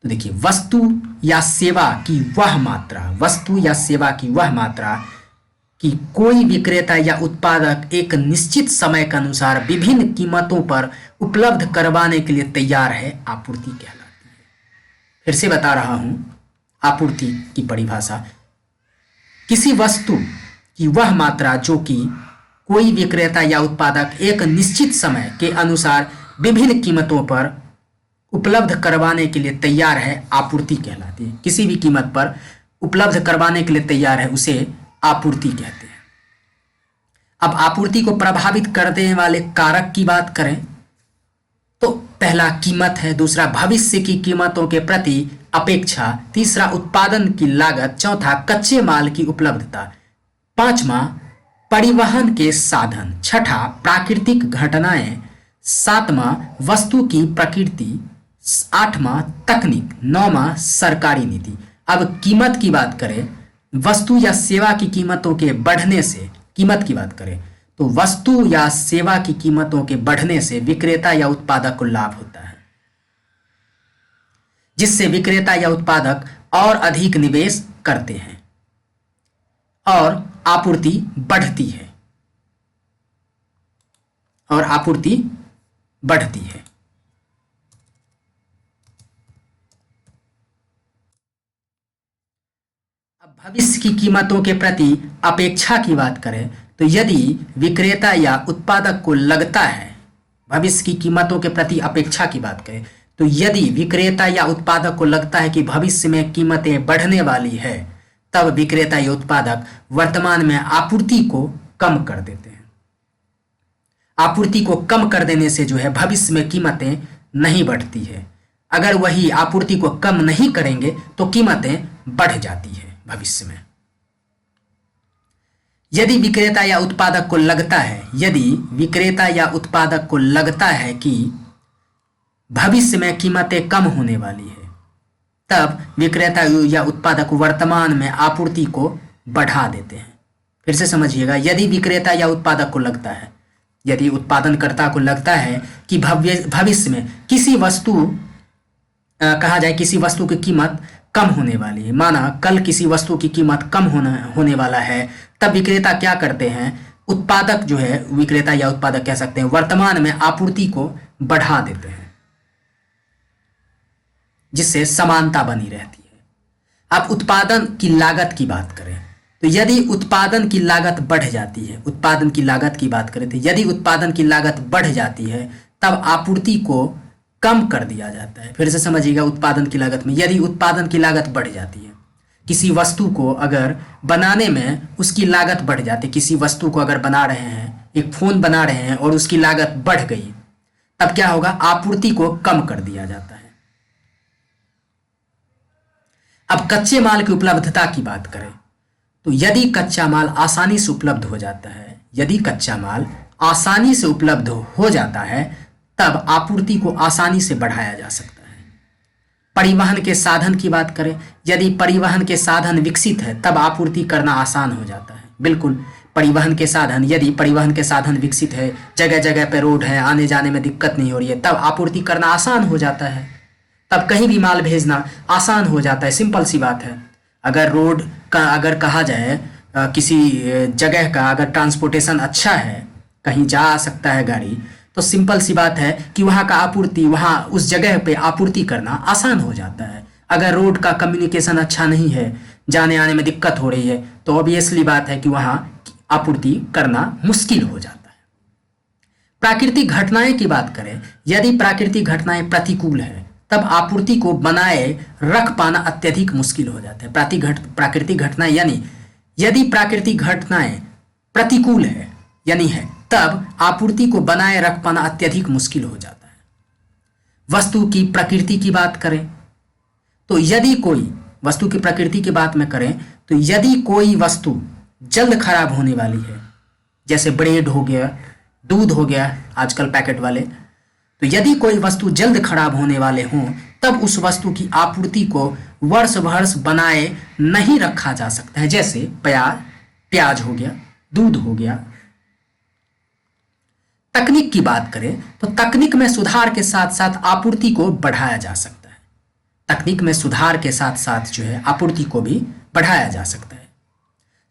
तो देखिए, वस्तु या सेवा की वह मात्रा, वस्तु या सेवा की वह मात्रा कि कोई विक्रेता या उत्पादक एक निश्चित समय के अनुसार विभिन्न कीमतों पर उपलब्ध करवाने के लिए तैयार है, आपूर्ति कहलाती है। फिर से बता रहा हूं, आपूर्ति की परिभाषा किसी वस्तु की वह मात्रा जो कि कोई विक्रेता या उत्पादक एक निश्चित समय के अनुसार विभिन्न कीमतों पर उपलब्ध करवाने के लिए तैयार है, आपूर्ति कहलाती है। किसी भी कीमत पर उपलब्ध करवाने के लिए तैयार है, उसे आपूर्ति कहते हैं। अब आपूर्ति को प्रभावित करने वाले कारक की बात करें तो पहला कीमत है, दूसरा भविष्य की कीमतों के प्रति अपेक्षा, तीसरा उत्पादन की लागत, चौथा कच्चे माल की उपलब्धता, पांचवा परिवहन के साधन, छठा प्राकृतिक घटनाएं, सातवां वस्तु की प्रकृति, आठवां तकनीक, नौवां सरकारी नीति। अब कीमत की बात करें, वस्तु या सेवा की कीमतों के बढ़ने से, कीमत की बात करें तो वस्तु या सेवा की कीमतों के बढ़ने से विक्रेता या उत्पादक को लाभ होता है, जिससे विक्रेता या उत्पादक और अधिक निवेश करते हैं और आपूर्ति बढ़ती है, और आपूर्ति बढ़ती है। अब भविष्य की कीमतों के प्रति अपेक्षा की बात करें तो यदि विक्रेता या उत्पादक को लगता है, भविष्य की कीमतों के प्रति अपेक्षा की बात करें तो यदि विक्रेता या उत्पादक को लगता है कि भविष्य में कीमतें बढ़ने वाली है, तब विक्रेता या उत्पादक वर्तमान में आपूर्ति को कम कर देते हैं। आपूर्ति को कम कर देने से जो है भविष्य में कीमतें नहीं बढ़ती है। अगर वही आपूर्ति को कम नहीं करेंगे तो कीमतें बढ़ जाती है भविष्य में। यदि विक्रेता या उत्पादक को लगता है, यदि विक्रेता या उत्पादक को लगता है कि भविष्य में कीमतें कम होने वाली है, तब विक्रेता या उत्पादक वर्तमान में आपूर्ति को बढ़ा देते हैं। फिर से समझिएगा, यदि विक्रेता या उत्पादक को लगता है, यदि उत्पादनकर्ता को लगता है कि भविष्य में किसी वस्तु कहा जाए किसी वस्तु की कीमत कम होने वाली है, माना कल किसी वस्तु की कीमत कम होने वाला है, तब विक्रेता क्या करते हैं, उत्पादक जो है, विक्रेता या उत्पादक कह सकते हैं, वर्तमान में आपूर्ति को बढ़ा देते हैं, जिससे समानता बनी रहती है। अब उत्पादन की लागत की बात करें तो यदि उत्पादन की लागत बढ़ जाती है, उत्पादन की लागत की बात करें तो यदि उत्पादन की लागत बढ़ जाती है तब आपूर्ति को कम कर दिया जाता है। फिर से समझिएगा, उत्पादन की लागत में यदि उत्पादन की लागत बढ़ जाती है, किसी वस्तु को अगर बनाने में उसकी लागत बढ़ जाती है, किसी वस्तु को अगर बना रहे हैं, एक फोन बना रहे हैं और उसकी लागत बढ़ गई, तब क्या होगा, आपूर्ति को कम कर दिया जाता है। अब कच्चे माल की उपलब्धता की बात करें तो यदि कच्चा माल आसानी से उपलब्ध हो जाता है, यदि कच्चा माल आसानी से उपलब्ध हो जाता है, तब आपूर्ति को आसानी से बढ़ाया जा सकता है। परिवहन के साधन की बात करें, यदि परिवहन के साधन विकसित है तब आपूर्ति करना आसान हो जाता है। बिल्कुल, परिवहन के साधन, यदि परिवहन के साधन विकसित है, जगह जगह पे रोड है, आने जाने में दिक्कत नहीं हो रही है, तब आपूर्ति करना आसान हो जाता है। तब कहीं भी माल भेजना आसान हो जाता है। सिंपल सी बात है। अगर रोड का अगर कहा जाए, किसी जगह का अगर ट्रांसपोर्टेशन अच्छा है, कहीं जा आ सकता है गाड़ी, तो सिंपल सी बात है कि वहाँ का आपूर्ति, वहाँ उस जगह पे आपूर्ति करना आसान हो जाता है। अगर रोड का कम्युनिकेशन अच्छा नहीं है, जाने आने में दिक्कत हो रही है, तो ऑब्वियसली बात है कि वहाँ आपूर्ति करना मुश्किल हो जाता है। प्राकृतिक घटनाएं की बात करें, यदि प्राकृतिक घटनाएं प्रतिकूल है तब आपूर्ति को बनाए रख पाना अत्यधिक मुश्किल हो जाता है। प्राकृतिक घटनाएं यानी यदि प्राकृतिक घटनाएं प्रतिकूल है यानी है, तब आपूर्ति को बनाए रख पाना अत्यधिक मुश्किल हो जाता है। वस्तु की प्रकृति की बात करें तो यदि कोई वस्तु की प्रकृति की बात में करें तो यदि कोई वस्तु जल्द खराब होने वाली है, जैसे ब्रेड हो गया, दूध हो गया आजकल पैकेट वाले, तो यदि कोई वस्तु जल्द खराब होने वाले हों तब उस वस्तु की आपूर्ति को वर्ष वर्ष बनाए नहीं रखा जा सकता है। जैसे प्याज हो गया, दूध हो गया। तकनीक की बात करें तो तकनीक में सुधार के साथ साथ आपूर्ति को बढ़ाया जा सकता है। तकनीक में सुधार के साथ साथ जो है आपूर्ति को भी बढ़ाया जा सकता है।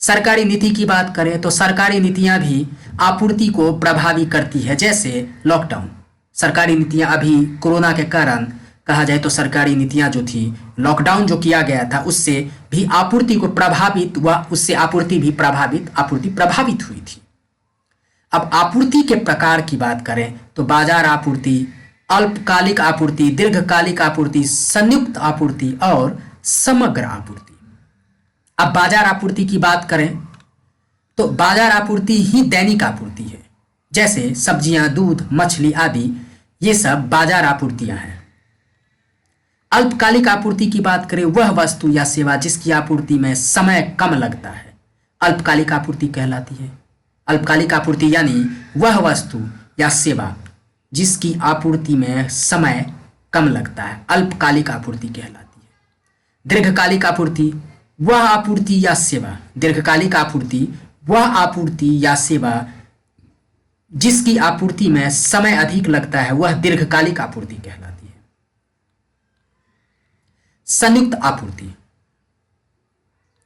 सरकारी नीति की बात करें तो सरकारी नीतियां भी आपूर्ति को प्रभावित करती है। जैसे लॉकडाउन, सरकारी नीतियां अभी कोरोना के कारण कहा जाए तो सरकारी नीतियां जो थी, लॉकडाउन जो किया गया था, उससे भी आपूर्ति को प्रभावित हुआ, उससे आपूर्ति प्रभावित हुई थी। अब आपूर्ति के प्रकार की बात करें तो बाजार आपूर्ति, अल्पकालिक आपूर्ति, दीर्घकालिक आपूर्ति, संयुक्त आपूर्ति और समग्र आपूर्ति। अब बाजार आपूर्ति की बात करें तो बाजार आपूर्ति ही दैनिक आपूर्ति है। जैसे सब्जियां, दूध, मछली आदि, ये सब बाजार आपूर्तियां हैं। अल्पकालिक आपूर्ति की बात करें, वह वस्तु या सेवा जिसकी आपूर्ति में समय कम लगता है, अल्पकालिक आपूर्ति कहलाती है। अल्पकालिक आपूर्ति यानी वह वस्तु या सेवा जिसकी आपूर्ति में समय कम लगता है, अल्पकालिक आपूर्ति कहलाती है। दीर्घकालिक आपूर्ति वह आपूर्ति या सेवा, दीर्घकालिक आपूर्ति वह आपूर्ति या सेवा जिसकी आपूर्ति में समय अधिक लगता है, वह दीर्घकालिक आपूर्ति कहलाती है। संयुक्त आपूर्ति,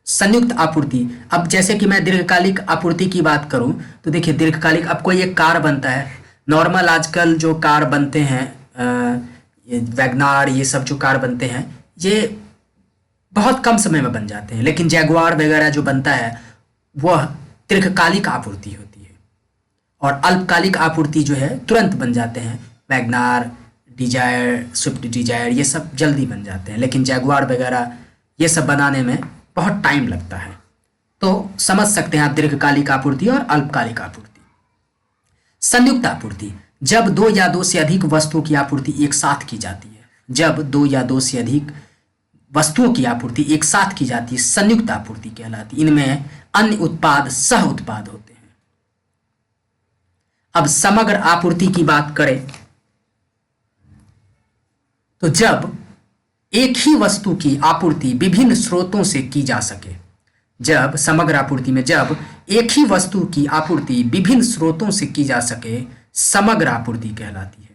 संयुक्त आपूर्ति, अब जैसे कि मैं दीर्घकालिक आपूर्ति की बात करूं तो देखिए, दीर्घकालिक, अब कोई एक कार बनता है, नॉर्मल आजकल जो कार बनते हैं, वैगनार, ये सब जो कार बनते हैं, ये बहुत कम समय में बन जाते हैं। लेकिन जैगुआर वगैरह जो बनता है वह दीर्घकालिक आपूर्ति होती है। और अल्पकालिक आपूर्ति जो है तुरंत बन जाते हैं। वैगनार, डिजायर, स्विफ्ट डिजायर, ये सब जल्दी बन जाते हैं। लेकिन जैगुआर वगैरह ये सब बनाने में बहुत टाइम लगता है। तो समझ सकते हैं आप दीर्घकालिक आपूर्ति और अल्पकालिक आपूर्ति। संयुक्त आपूर्ति, जब दो या दो से अधिक वस्तुओं की आपूर्ति एक साथ की जाती है, जब दो या दो से अधिक वस्तुओं की आपूर्ति एक साथ की जाती है, संयुक्त आपूर्ति कहलाती है। इनमें अन्य उत्पाद सह उत्पाद होते हैं। अब समग्र आपूर्ति की बात करें तो जब एक ही वस्तु की आपूर्ति विभिन्न स्रोतों से की जा सके, जब समग्र आपूर्ति में जब एक ही वस्तु की आपूर्ति विभिन्न स्रोतों से की जा सके, समग्र आपूर्ति कहलाती है।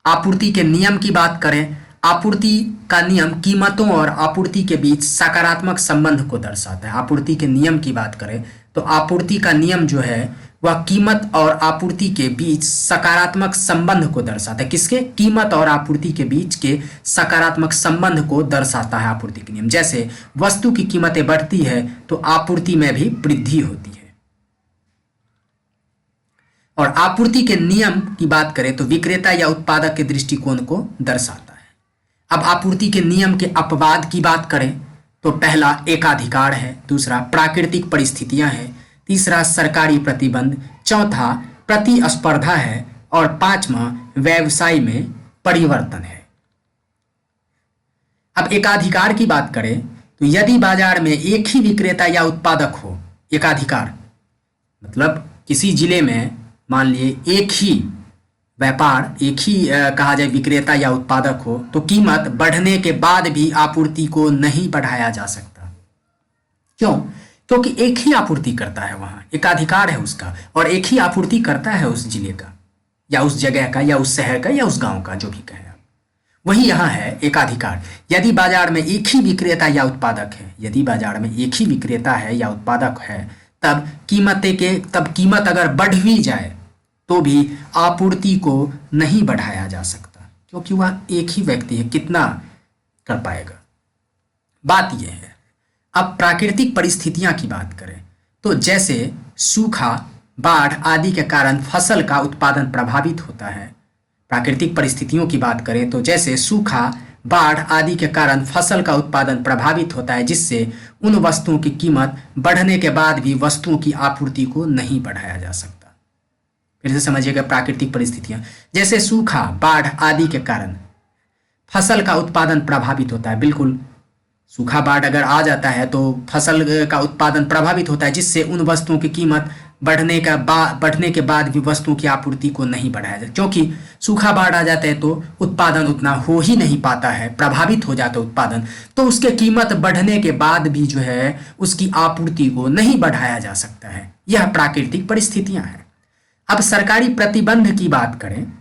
आपूर्ति के नियम की बात करें, आपूर्ति का नियम कीमतों और आपूर्ति के बीच सकारात्मक संबंध को दर्शाता है। आपूर्ति के नियम की बात करें तो आपूर्ति का नियम जो है वह कीमत और आपूर्ति के बीच सकारात्मक संबंध को दर्शाता है। किसके? कीमत और आपूर्ति के बीच के सकारात्मक संबंध को दर्शाता है आपूर्ति के नियम। जैसे वस्तु की कीमतें बढ़ती है तो आपूर्ति में भी वृद्धि होती है। और आपूर्ति के नियम की बात करें तो विक्रेता या उत्पादक के दृष्टिकोण को दर्शाता है। अब आपूर्ति के नियम के अपवाद की बात करें तो पहला एकाधिकार है, दूसरा प्राकृतिक परिस्थितियां हैं, तीसरा सरकारी प्रतिबंध, चौथा प्रतिस्पर्धा है और पांचवा व्यवसाय में परिवर्तन है। अब एकाधिकार की बात करें तो यदि बाजार में एक ही विक्रेता या उत्पादक हो, एकाधिकार मतलब किसी जिले में मान लिए एक ही व्यापार, एक ही कहा जाए विक्रेता या उत्पादक हो, तो कीमत बढ़ने के बाद भी आपूर्ति को नहीं बढ़ाया जा सकता। क्यों? क्योंकि एक ही आपूर्ति करता है, वहां एकाधिकार है उसका और एक ही आपूर्ति करता है उस जिले का या उस जगह का या उस शहर का या उस गांव का, जो भी कहें आप। वही यहाँ है एकाधिकार। यदि बाजार में एक ही विक्रेता या उत्पादक है, यदि बाजार में एक ही विक्रेता है या उत्पादक है, तब कीमत अगर बढ़ भी जाए तो भी आपूर्ति को नहीं बढ़ाया जा सकता, क्योंकि वह एक ही व्यक्ति है, कितना कर पाएगा। बात यह है। अब प्राकृतिक परिस्थितियां की बात करें तो जैसे सूखा, बाढ़ आदि के कारण फसल का उत्पादन प्रभावित होता है। प्राकृतिक परिस्थितियों की बात करें तो जैसे सूखा, बाढ़ आदि के कारण फसल का उत्पादन प्रभावित होता है, जिससे उन वस्तुओं की कीमत बढ़ने के बाद भी वस्तुओं की आपूर्ति को नहीं बढ़ाया जा सकता। फिर से समझिएगा, प्राकृतिक परिस्थितियां जैसे सूखा, बाढ़ आदि के कारण फसल का उत्पादन प्रभावित होता है। बिल्कुल, सूखा, बाढ़ अगर आ जाता है तो फसल का उत्पादन प्रभावित होता है, जिससे उन वस्तुओं की कीमत बढ़ने के बाद भी वस्तुओं की आपूर्ति को नहीं बढ़ाया जाए, क्योंकि सूखा, बाढ़ आ जाता है तो उत्पादन उतना हो ही नहीं पाता है, प्रभावित हो जाता है उत्पादन, तो उसके कीमत बढ़ने के बाद भी जो है उसकी आपूर्ति को नहीं बढ़ाया जा सकता है। यह प्राकृतिक परिस्थितियां हैं। अब सरकारी प्रतिबंध की बात करें,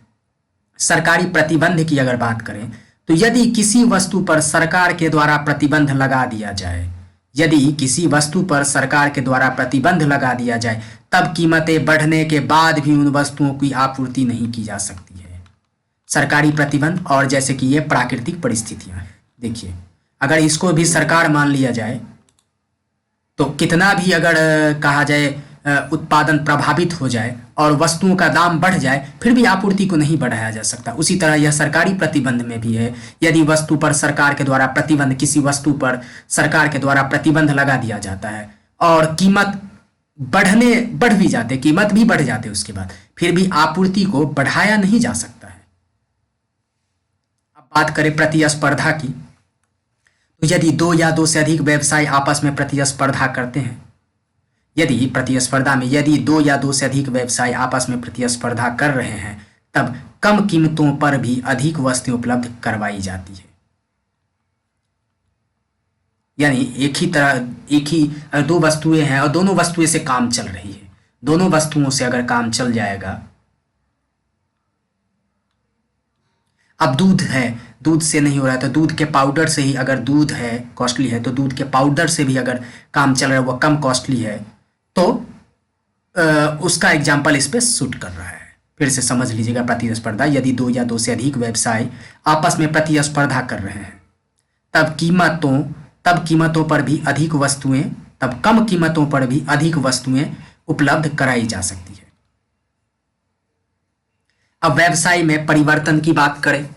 सरकारी प्रतिबंध की अगर बात करें तो यदि किसी वस्तु पर सरकार के द्वारा प्रतिबंध लगा दिया जाए, यदि किसी वस्तु पर सरकार के द्वारा प्रतिबंध लगा दिया जाए, तब कीमतें बढ़ने के बाद भी उन वस्तुओं की आपूर्ति नहीं की जा सकती है। सरकारी प्रतिबंध और जैसे कि ये प्राकृतिक परिस्थितियां हैं। देखिए, अगर इसको भी सरकार मान लिया जाए तो कितना भी अगर कहा जाए उत्पादन प्रभावित हो जाए और वस्तुओं का दाम बढ़ जाए, फिर भी आपूर्ति को नहीं बढ़ाया जा सकता। उसी तरह यह सरकारी प्रतिबंध में भी है। यदि वस्तु पर सरकार के द्वारा प्रतिबंध, किसी वस्तु पर सरकार के द्वारा प्रतिबंध लगा दिया जाता है और कीमत बढ़ भी जाते, कीमत भी बढ़ जाते उसके बाद, फिर भी आपूर्ति को बढ़ाया नहीं जा सकता है। अब बात करें प्रतिस्पर्धा की, तो यदि दो या दो से अधिक व्यवसाय आपस में प्रतिस्पर्धा करते हैं, यदि प्रतिस्पर्धा में यदि दो या दो से अधिक व्यवसाय आपस में प्रतिस्पर्धा कर रहे हैं, तब कम कीमतों पर भी अधिक वस्तुएं उपलब्ध करवाई जाती है। यानी एक ही दो वस्तुएं हैं और दोनों वस्तुएं से काम चल रही है, दोनों वस्तुओं से अगर काम चल जाएगा, अब दूध है, दूध से नहीं हो रहा है तो दूध के पाउडर से ही, अगर दूध है कॉस्टली है तो दूध के पाउडर से भी अगर काम चल रहा है, वह कम कॉस्टली है, तो उसका एग्जाम्पल इस पे सूट कर रहा है। फिर से समझ लीजिएगा, प्रतिस्पर्धा, यदि दो या दो से अधिक व्यवसाय आपस में प्रतिस्पर्धा कर रहे हैं, तब कीमतों पर भी अधिक वस्तुएं, तब कम कीमतों पर भी अधिक वस्तुएं उपलब्ध कराई जा सकती है। अब व्यवसाय में परिवर्तन की बात करें,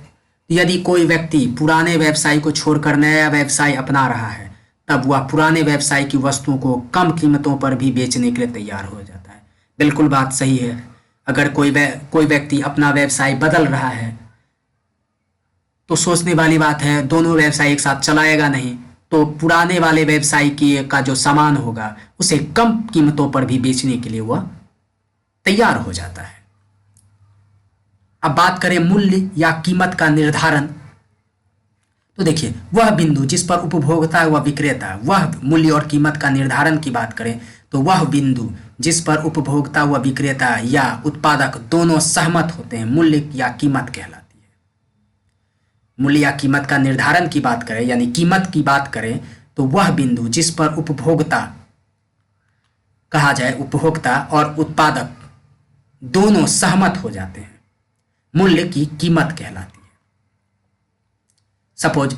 यदि कोई व्यक्ति पुराने व्यवसाय को छोड़कर नया व्यवसाय अपना रहा है, तब वह पुराने व्यवसाय की वस्तुओं को कम कीमतों पर भी बेचने के लिए तैयार हो जाता है। बिल्कुल बात सही है। अगर कोई व्यक्ति अपना व्यवसाय बदल रहा है तो सोचने वाली बात है, दोनों व्यवसाय एक साथ चलाएगा नहीं, तो पुराने वाले व्यवसाय का जो सामान होगा उसे कम कीमतों पर भी बेचने के लिए वह तैयार हो जाता है। अब बात करें मूल्य या कीमत का निर्धारण, तो देखिए, वह बिंदु जिस पर उपभोक्ता व विक्रेता, वह मूल्य और कीमत का निर्धारण की बात करें तो वह बिंदु जिस पर उपभोक्ता व विक्रेता या उत्पादक दोनों सहमत होते हैं, मूल्य या कीमत कहलाती है। मूल्य या कीमत का निर्धारण की बात करें, यानी कीमत की बात करें, तो वह बिंदु जिस पर उपभोक्ता कहा जाए, उपभोक्ता और उत्पादक दोनों सहमत हो जाते हैं, मूल्य की कीमत कहलाती है। सपोज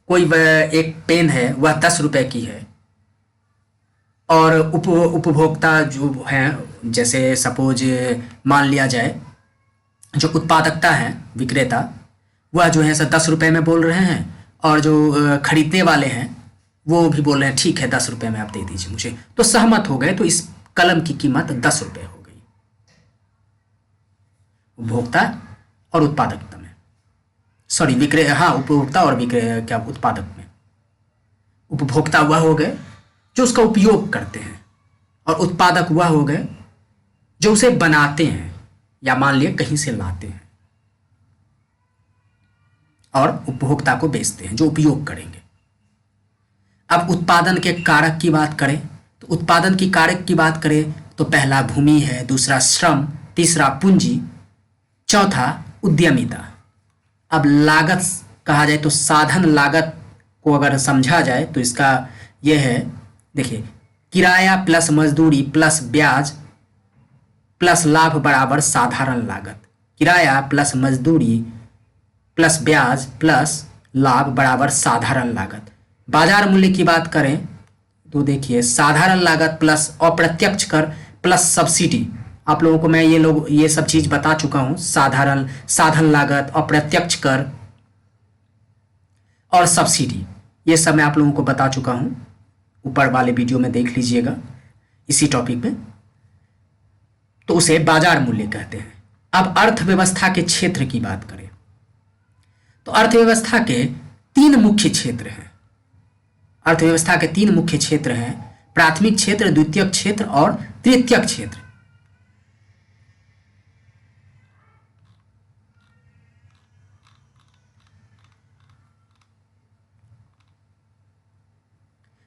कोई एक पेन है, वह 10 रुपए की है और उपभोक्ता जो है जैसे सपोज मान लिया जाए जो उत्पादकता है विक्रेता, वह जो है सर 10 रुपये में बोल रहे हैं, और जो खरीदने वाले हैं वो भी बोल रहे हैं ठीक है 10 रुपये में आप दे दीजिए मुझे, तो सहमत हो गए, तो इस कलम की कीमत 10 रुपये हो गई उपभोक्ता और उत्पादकता में, सॉरी विक्रय, हाँ उपभोक्ता और विक्रय क्या उत्पादक में। उपभोक्ता वह हो गए जो उसका उपयोग करते हैं, और उत्पादक वह हो गए जो उसे बनाते हैं या मान लिए कहीं से लाते हैं, और उपभोक्ता को बेचते हैं जो उपयोग करेंगे। अब उत्पादन के कारक की बात करें तो उत्पादन की कारक की बात करें तो पहला भूमि है, दूसरा श्रम, तीसरा पूंजी, चौथा उद्यमिता। अब लागत कहा जाए तो साधन लागत को अगर समझा जाए तो इसका यह है, देखिए किराया प्लस मजदूरी प्लस ब्याज प्लस लाभ बराबर साधारण लागत। किराया प्लस मजदूरी प्लस ब्याज प्लस लाभ बराबर साधारण लागत। बाजार मूल्य की बात करें तो देखिए साधारण लागत प्लस अप्रत्यक्ष कर प्लस सब्सिडी। आप लोगों को मैं ये सब चीज बता चुका हूं, साधन लागत, अप्रत्यक्ष कर और सब्सिडी, ये सब मैं आप लोगों को बता चुका हूं, ऊपर वाले वीडियो में देख लीजिएगा इसी टॉपिक में। तो उसे बाजार मूल्य कहते हैं। अब अर्थव्यवस्था के क्षेत्र की बात करें तो अर्थव्यवस्था के 3 मुख्य क्षेत्र हैं। अर्थव्यवस्था के 3 मुख्य क्षेत्र हैं, प्राथमिक क्षेत्र, द्वितीयक क्षेत्र और तृतीयक क्षेत्र।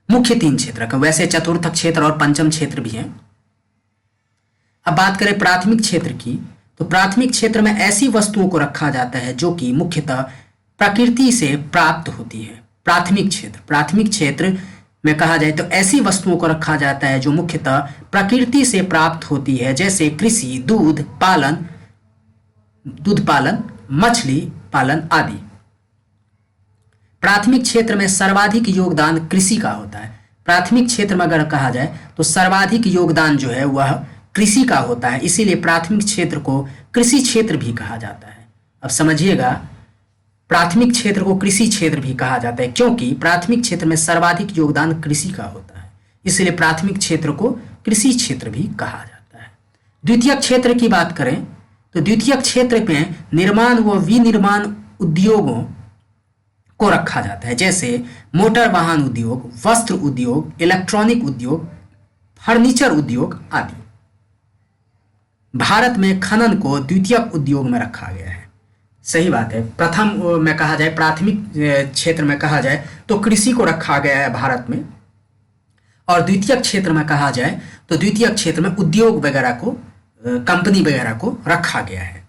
मुख्य 3 क्षेत्र का, वैसे चतुर्थ क्षेत्र और पंचम क्षेत्र भी हैं। अब बात करें प्राथमिक क्षेत्र की तो प्राथमिक क्षेत्र में ऐसी वस्तुओं को रखा जाता है जो कि मुख्यतः प्रकृति से प्राप्त होती है। प्राथमिक क्षेत्र में कहा जाए तो ऐसी वस्तुओं को रखा जाता है जो मुख्यतः प्रकृति से प्राप्त होती है, जैसे कृषि, दूध पालन, मछली पालन आदि। प्राथमिक क्षेत्र में सर्वाधिक योगदान कृषि का होता है। प्राथमिक क्षेत्र में अगर कहा जाए तो सर्वाधिक योगदान जो है वह कृषि का होता है, इसीलिए प्राथमिक क्षेत्र को कृषि क्षेत्र भी कहा जाता है। अब समझिएगा, प्राथमिक क्षेत्र को कृषि क्षेत्र भी कहा जाता है क्योंकि प्राथमिक क्षेत्र में सर्वाधिक योगदान कृषि का होता है, इसलिए प्राथमिक क्षेत्र को कृषि क्षेत्र भी कहा जाता है। द्वितीयक क्षेत्र की बात करें तो द्वितीयक क्षेत्र में निर्माण व विनिर्माण उद्योगों को रखा जाता है, जैसे मोटर वाहन उद्योग, वस्त्र उद्योग, इलेक्ट्रॉनिक उद्योग, फर्नीचर उद्योग आदि। भारत में खनन को द्वितीयक उद्योग में रखा गया है। सही बात है, प्रथम में कहा जाए, प्राथमिक क्षेत्र में कहा जाए तो कृषि को रखा गया है भारत में, और द्वितीयक क्षेत्र में कहा जाए तो द्वितीयक क्षेत्र में उद्योग वगैरह को, कंपनी वगैरह को रखा गया है।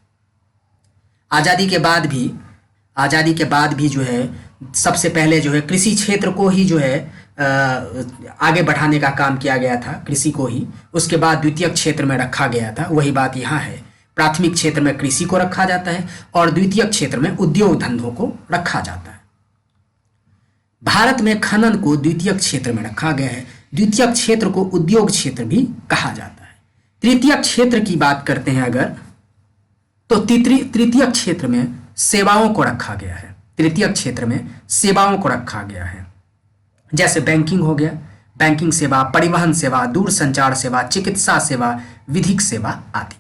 आज़ादी के बाद भी जो है सबसे पहले जो है कृषि क्षेत्र को ही जो है आगे बढ़ाने का काम किया गया था, कृषि को ही, उसके बाद द्वितीयक क्षेत्र में रखा गया था। वही बात यहाँ है, प्राथमिक क्षेत्र में कृषि को रखा जाता है और द्वितीयक क्षेत्र में उद्योग धंधों को रखा जाता है। भारत में खनन को द्वितीयक क्षेत्र में रखा गया है। द्वितीयक क्षेत्र को उद्योग क्षेत्र भी कहा जाता है। तृतीयक क्षेत्र की बात करते हैं अगर, तो तृतीयक क्षेत्र में सेवाओं को रखा गया है। तृतीयक क्षेत्र में सेवाओं को रखा गया है, जैसे बैंकिंग हो गया, बैंकिंग सेवा, परिवहन सेवा, दूरसंचार सेवा, चिकित्सा सेवा, विधिक सेवा आदि।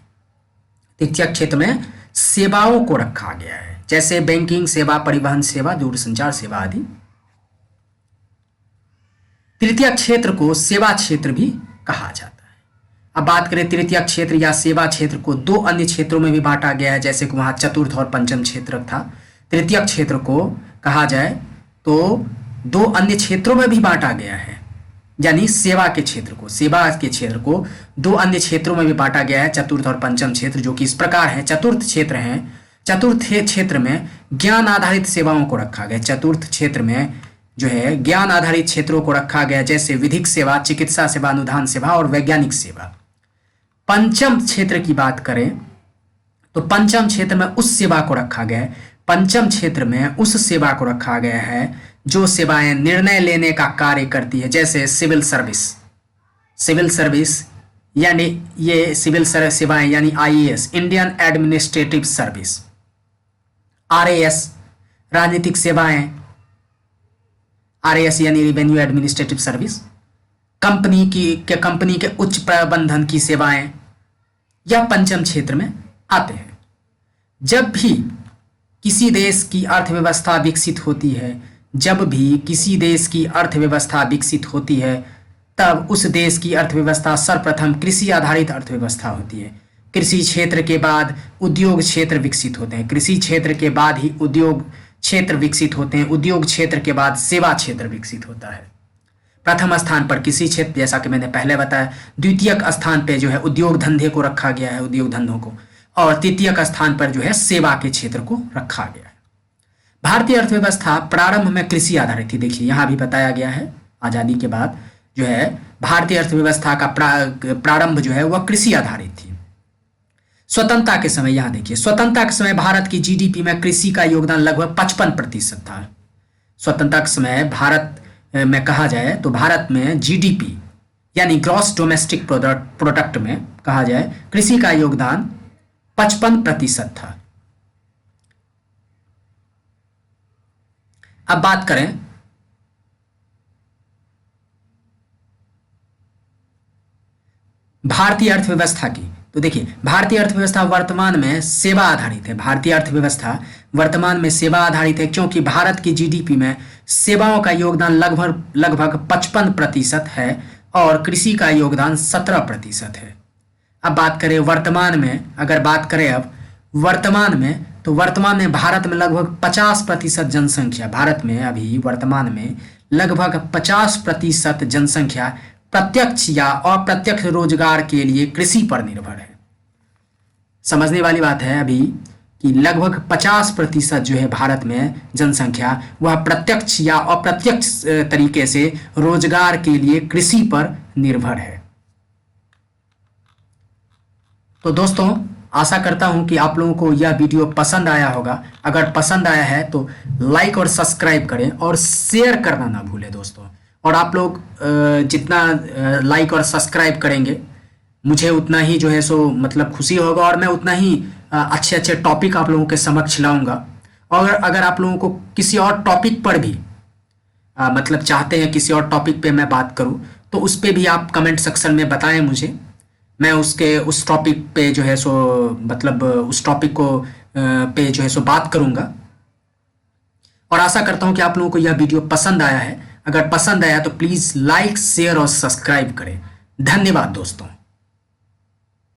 तृतीयक क्षेत्र में सेवाओं को रखा गया है, जैसे बैंकिंग सेवा, परिवहन सेवा, दूरसंचार सेवा आदि। तृतीयक क्षेत्र को सेवा क्षेत्र भी कहा जाता है। अब बात करें तृतीयक क्षेत्र या सेवा क्षेत्र को 2 अन्य क्षेत्रों में भी बांटा गया है, जैसे कि वहां चतुर्थ और पंचम क्षेत्र था। तृतीयक क्षेत्र को कहा जाए तो 2 अन्य क्षेत्रों में भी बांटा गया है, यानी सेवा के क्षेत्र को 2 अन्य क्षेत्रों में भी बांटा गया है, चतुर्थ और पंचम क्षेत्र, जो कि इस प्रकार है। चतुर्थ क्षेत्र में ज्ञान आधारित सेवाओं को रखा गया। चतुर्थ क्षेत्र में जो है ज्ञान आधारित क्षेत्रों को रखा गया, जैसे विधिक सेवा, चिकित्सा सेवा, अनुदान सेवा और वैज्ञानिक सेवा। पंचम क्षेत्र की बात करें तो पंचम क्षेत्र में उस सेवा को रखा गया है। पंचम क्षेत्र में उस सेवा को रखा गया है जो सेवाएं निर्णय लेने का कार्य करती है, जैसे सिविल सर्विस यानी ये सिविल सेवाएं यानी IAS, Indian administrative service, RAS, राजनीतिक सेवाएं, आरएएस यानी रेवेन्यू एडमिनिस्ट्रेटिव सर्विस, कंपनी के उच्च प्रबंधन की सेवाएं या पंचम क्षेत्र में आते हैं। जब भी किसी देश की अर्थव्यवस्था विकसित होती है, जब भी किसी देश की अर्थव्यवस्था विकसित होती है, तब उस देश की अर्थव्यवस्था सर्वप्रथम कृषि आधारित अर्थव्यवस्था होती है। कृषि क्षेत्र के बाद उद्योग क्षेत्र विकसित होते हैं, कृषि क्षेत्र के बाद ही उद्योग क्षेत्र विकसित होते हैं, उद्योग क्षेत्र के बाद सेवा क्षेत्र विकसित होता है। प्रथम स्थान पर कृषि क्षेत्र, जैसा कि मैंने पहले बताया, द्वितीयक स्थान पे जो है उद्योग धंधे को रखा गया है, उद्योग धंधों को, और तृतीयक स्थान पर जो है सेवा के क्षेत्र को रखा गया है। भारतीय अर्थव्यवस्था प्रारंभ में कृषि आधारित थी। देखिए यहाँ भी बताया गया है, आजादी के बाद जो है भारतीय अर्थव्यवस्था का प्रारंभ जो है वह कृषि आधारित थी। स्वतंत्रता के समय, यहाँ देखिए, स्वतंत्रता के समय भारत की जीडीपी में कृषि का योगदान लगभग 55% था। स्वतंत्रता के समय भारत में कहा जाए तो भारत में जीडीपी यानी ग्रॉस डोमेस्टिक प्रोडक्ट में कहा जाए कृषि का योगदान 55% था। अब बात करें भारतीय अर्थव्यवस्था की, तो देखिए भारतीय अर्थव्यवस्था वर्तमान में सेवा आधारित है। भारतीय अर्थव्यवस्था वर्तमान में सेवा आधारित है क्योंकि भारत की जीडीपी में सेवाओं का योगदान लगभग 55% है और कृषि का योगदान 17% है। अब बात करें वर्तमान में, अगर बात करें अब वर्तमान में, तो वर्तमान में भारत में लगभग 50% जनसंख्या, भारत में अभी वर्तमान में लगभग 50% जनसंख्या प्रत्यक्ष या अप्रत्यक्ष रोजगार के लिए कृषि पर निर्भर है। समझने वाली बात है अभी कि लगभग 50% जो है भारत में जनसंख्या वह प्रत्यक्ष या अप्रत्यक्ष तरीके से रोजगार के लिए कृषि पर निर्भर है। तो दोस्तों आशा करता हूं कि आप लोगों को यह वीडियो पसंद आया होगा। अगर पसंद आया है तो लाइक और सब्सक्राइब करें और शेयर करना ना भूलें दोस्तों। और आप लोग जितना लाइक और सब्सक्राइब करेंगे मुझे उतना ही जो है सो मतलब खुशी होगा और मैं उतना ही अच्छे अच्छे टॉपिक आप लोगों के समक्ष लाऊंगा। और अगर आप लोगों को किसी और टॉपिक पर भी मतलब चाहते हैं किसी और टॉपिक पे मैं बात करूं तो उस पे भी आप कमेंट सेक्शन में बताएं मुझे, मैं उस टॉपिक पे जो है सो मतलब उस टॉपिक को पे जो है सो बात करूंगा। और आशा करता हूं कि आप लोगों को यह वीडियो पसंद आया है। अगर पसंद आया तो प्लीज़ लाइक, शेयर और सब्सक्राइब करें। धन्यवाद दोस्तों।